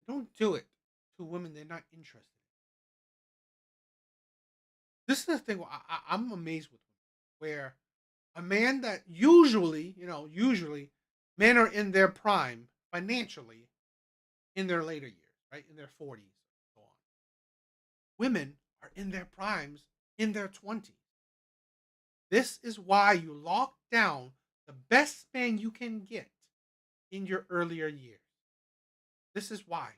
Don't do it to women they're not interested in. This is the thing I'm amazed with, where a man that usually men are in their prime financially in their later years, right? In their 40s and so on. Women are in their primes in their 20s. This is why you lock down the best man you can get in your earlier years. This is why.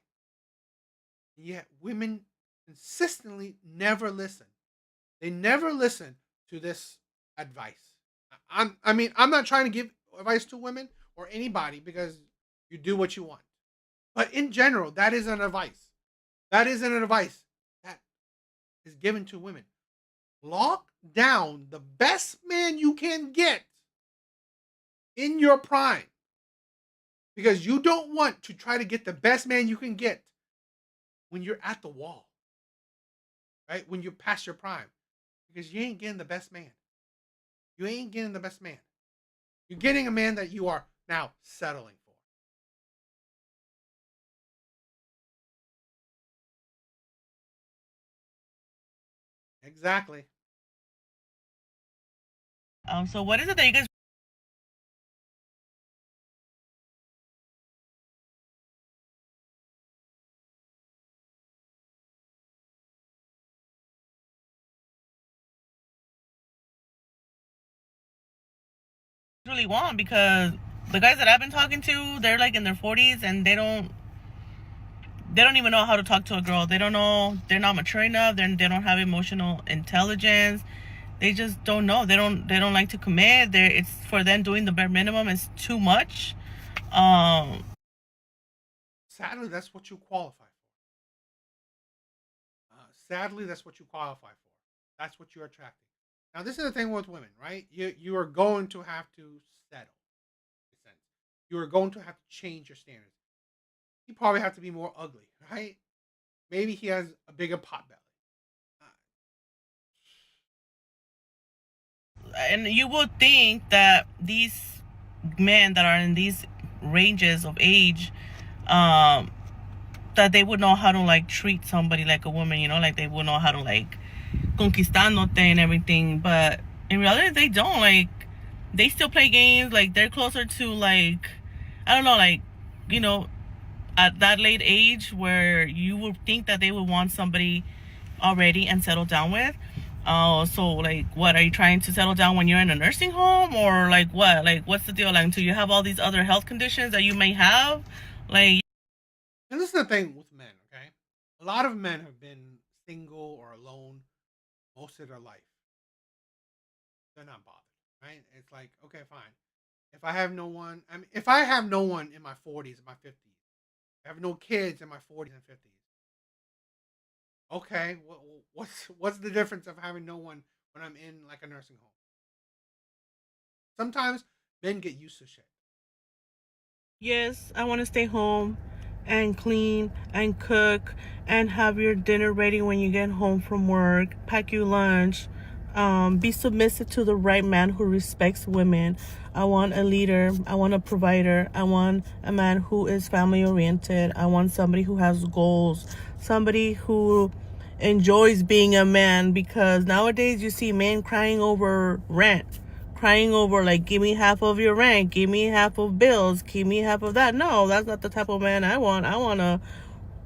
Yet women consistently never listen. They never listen to this advice. I'm not trying to give advice to women or anybody, because you do what you want. But in general, that is an advice. That is an advice that is given to women. Lock down the best man you can get in your prime, because you don't want to try to get the best man you can get when you're at the wall, right? When you're past your prime, because you ain't getting the best man. You ain't getting the best man. You're getting a man that you are now settling for. Exactly. So what is it that you guys really want? Because the guys that I've been talking to, they're like in their 40s and they don't even know how to talk to a girl. They don't know. They're not mature enough. They don't have emotional intelligence. They just don't know. They don't like to commit. It's for them, doing the bare minimum is too much. Sadly, that's what you qualify for. Sadly, that's what you qualify for. That's what you're attracting. Now, this is the thing with women, right? You are going to have to settle. In a sense, you are going to have to change your standards. You probably have to be more ugly, right? Maybe he has a bigger pot belly. And you would think that these men that are in these ranges of age, that they would know how to like treat somebody like a woman, like they would know how to like conquistándote and everything. But in reality, they don't. Like, they still play games. Like, they're closer to like, I don't know, like, at that late age where you would think that they would want somebody already and settle down with. So like, what are you trying to settle down when you're in a nursing home, or like what? Like, what's the deal? Like, until you have all these other health conditions that you may have, like. And this is the thing with men, okay? A lot of men have been single or alone most of their life. They're not bothered, right? It's like, okay, fine. If I have no one in my 40s and my 50s, I have no kids in my 40s and 50s. Okay, what's the difference of having no one when I'm in like a nursing home? Sometimes men get used to shit. Yes, I want to stay home and clean and cook and have your dinner ready when you get home from work, pack your lunch, be submissive to the right man who respects women. I want a leader. I want a provider. I want a man who is family oriented. I want somebody who has goals, somebody who enjoys being a man, because nowadays you see men crying over rent, crying over like, give me half of your rent, give me half of bills, give me half of that. No, that's not the type of man I want. I want a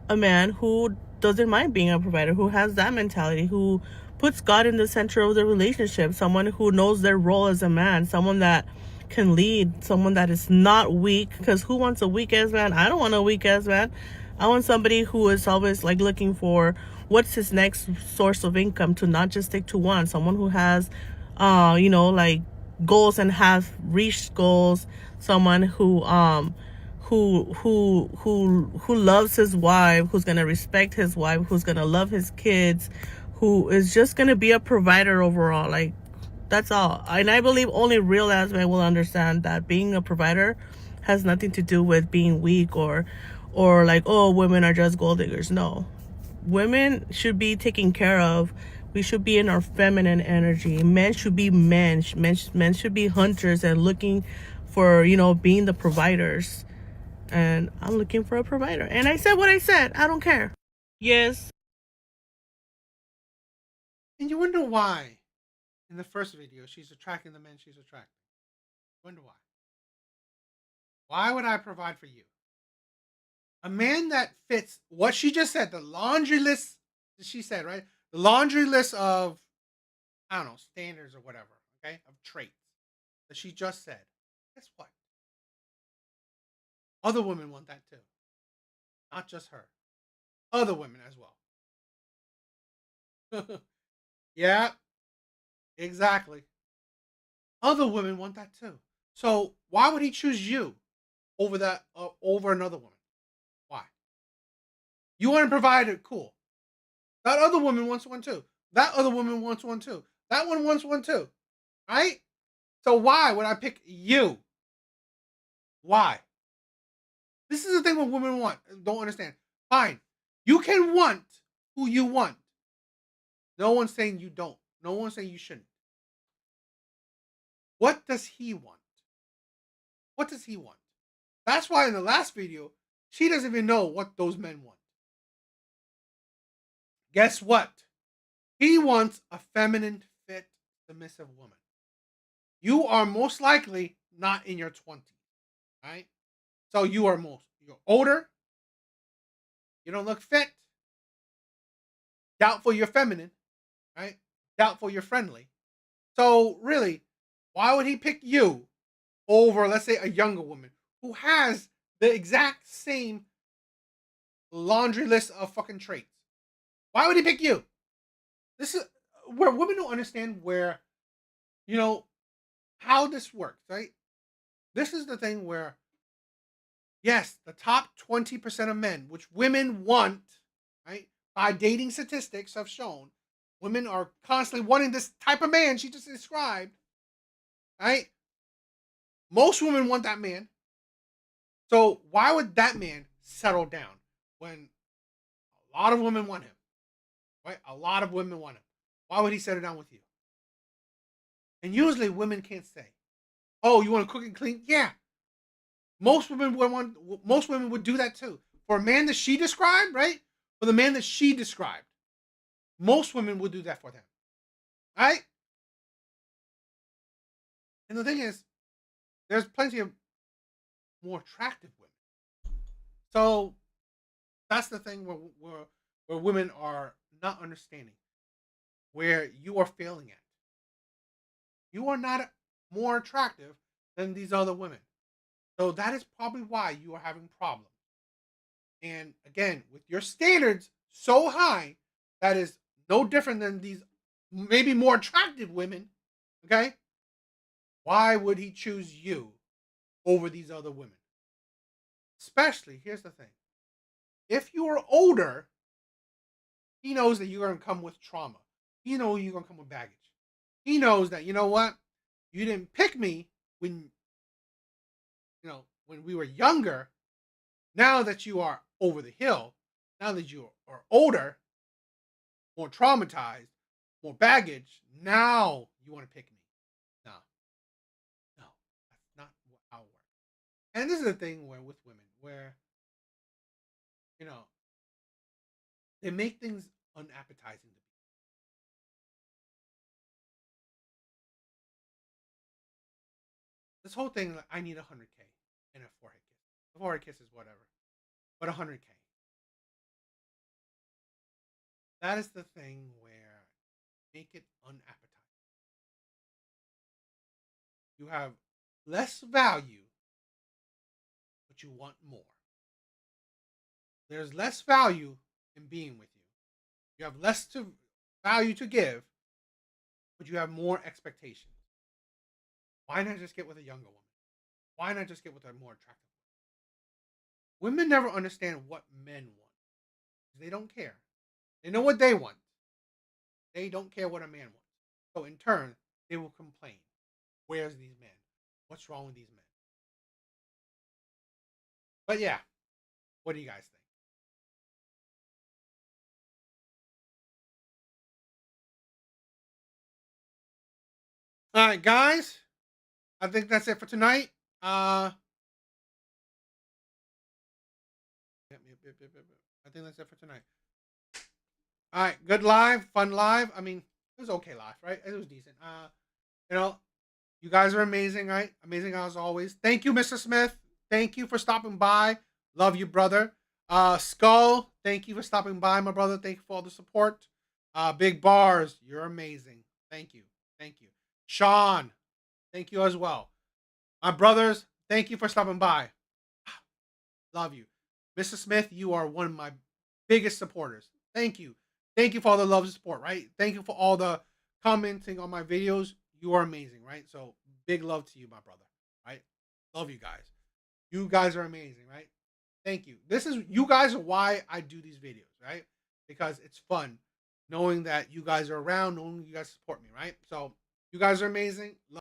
a man who doesn't mind being a provider, who has that mentality, who puts God in the center of the relationship, someone who knows their role as a man, someone that can lead, someone that is not weak. Because who wants a weak ass man? I don't want a weak ass man. I want somebody who is always like looking for what's his next source of income, to not just stick to one. Someone who has like goals and has reached goals. Someone who loves his wife, who's gonna respect his wife, who's gonna love his kids, who is just gonna be a provider overall. Like, that's all. And I believe only real ass men will understand that being a provider has nothing to do with being weak or like, oh, women are just gold diggers. No, women should be taken care of. We should be in our feminine energy. Men should be men. Men should be hunters and looking for, being the providers. And I'm looking for a provider. And I said what I said. I don't care. Yes. And you wonder why in the first video she's attracting the men she's attracting. Wonder why. Why would I provide for you? A man that fits what she just said, the laundry list that she said, right? The laundry list of, I don't know, standards or whatever, okay? Of traits that she just said. Guess what? Other women want that too. Not just her. Other women as well. Yeah, exactly. Other women want that too. So why would he choose you over that over another woman? Why? You want to provide it, cool. That other woman wants one too. That other woman wants one too. That one wants one too. Right? So why would I pick you? Why? This is the thing what women want. Don't understand. Fine. You can want who you want. No one's saying you don't. No one's saying you shouldn't. What does he want? What does he want? That's why in the last video, she doesn't even know what those men want. Guess what? He wants a feminine, fit, submissive woman. You are most likely not in your 20s, right? So you're older. You don't look fit. Doubtful you're feminine, right? Doubtful you're friendly. So really, why would he pick you over, let's say, a younger woman who has the exact same laundry list of fucking traits? Why would he pick you? This is where women don't understand where, how this works, right? This is the thing where, yes, the top 20% of men, which women want, right, by dating statistics have shown, women are constantly wanting this type of man she just described, right? Most women want that man. So why would that man settle down when a lot of women want him? Right? A lot of women want him. Why would he settle down with you? And usually women can't say, "Oh, you want to cook and clean?" Yeah. Most women would do that too. For a man that she described, right? For the man that she described, most women would do that for them. Right? And the thing is, there's plenty of more attractive women. So that's the thing where women are not understanding where you are failing at. You are not more attractive than these other women. So that is probably why you are having problems. And again, with your standards so high, that is no different than these maybe more attractive women. Okay? Why would he choose you over these other women? Especially, here's the thing. If you are older, he knows that you're going to come with trauma. He knows you're going to come with baggage. He knows that, you know what? You didn't pick me when we were younger. Now that you are over the hill, now that you are older, more traumatized, more baggage, now you want to pick me. No, that's not how it works. And this is the thing with women, where, they make things unappetizing to be. This whole thing, like, I need 100K and a forehead kiss. A forehead kiss is whatever, but 100K. That is the thing where make it unappetizing. You have less value, but you want more. There's less value in being with you. You have less value to give, but you have more expectations. Why not just get with a younger woman? Why not just get with a more attractive woman? Women never understand what men want. They don't care. They know what they want. They don't care what a man wants. So in turn, they will complain. Where's these men? What's wrong with these men? But yeah, what do you guys think? All right, guys. I think that's it for tonight. I think that's it for tonight. All right, good live, fun live. I mean, it was okay live, right? It was decent. You know, you guys are amazing, right? Amazing as always. Thank you, Mr. Smith. Thank you for stopping by. Love you, brother. Skull, thank you for stopping by, my brother. Thank you for all the support. Big Bars, you're amazing. Thank you. Thank you. Sean, thank you as well. My brothers, thank you for stopping by. Love you. Mr. Smith, you are one of my biggest supporters. Thank you. Thank you for all the love and support, right? Thank you for all the commenting on my videos. You are amazing, right? So big love to you, my brother, right? Love you guys. You guys are amazing, right? Thank you. You guys are why I do these videos, right? Because it's fun knowing that you guys are around, knowing you guys support me, right? So you guys are amazing.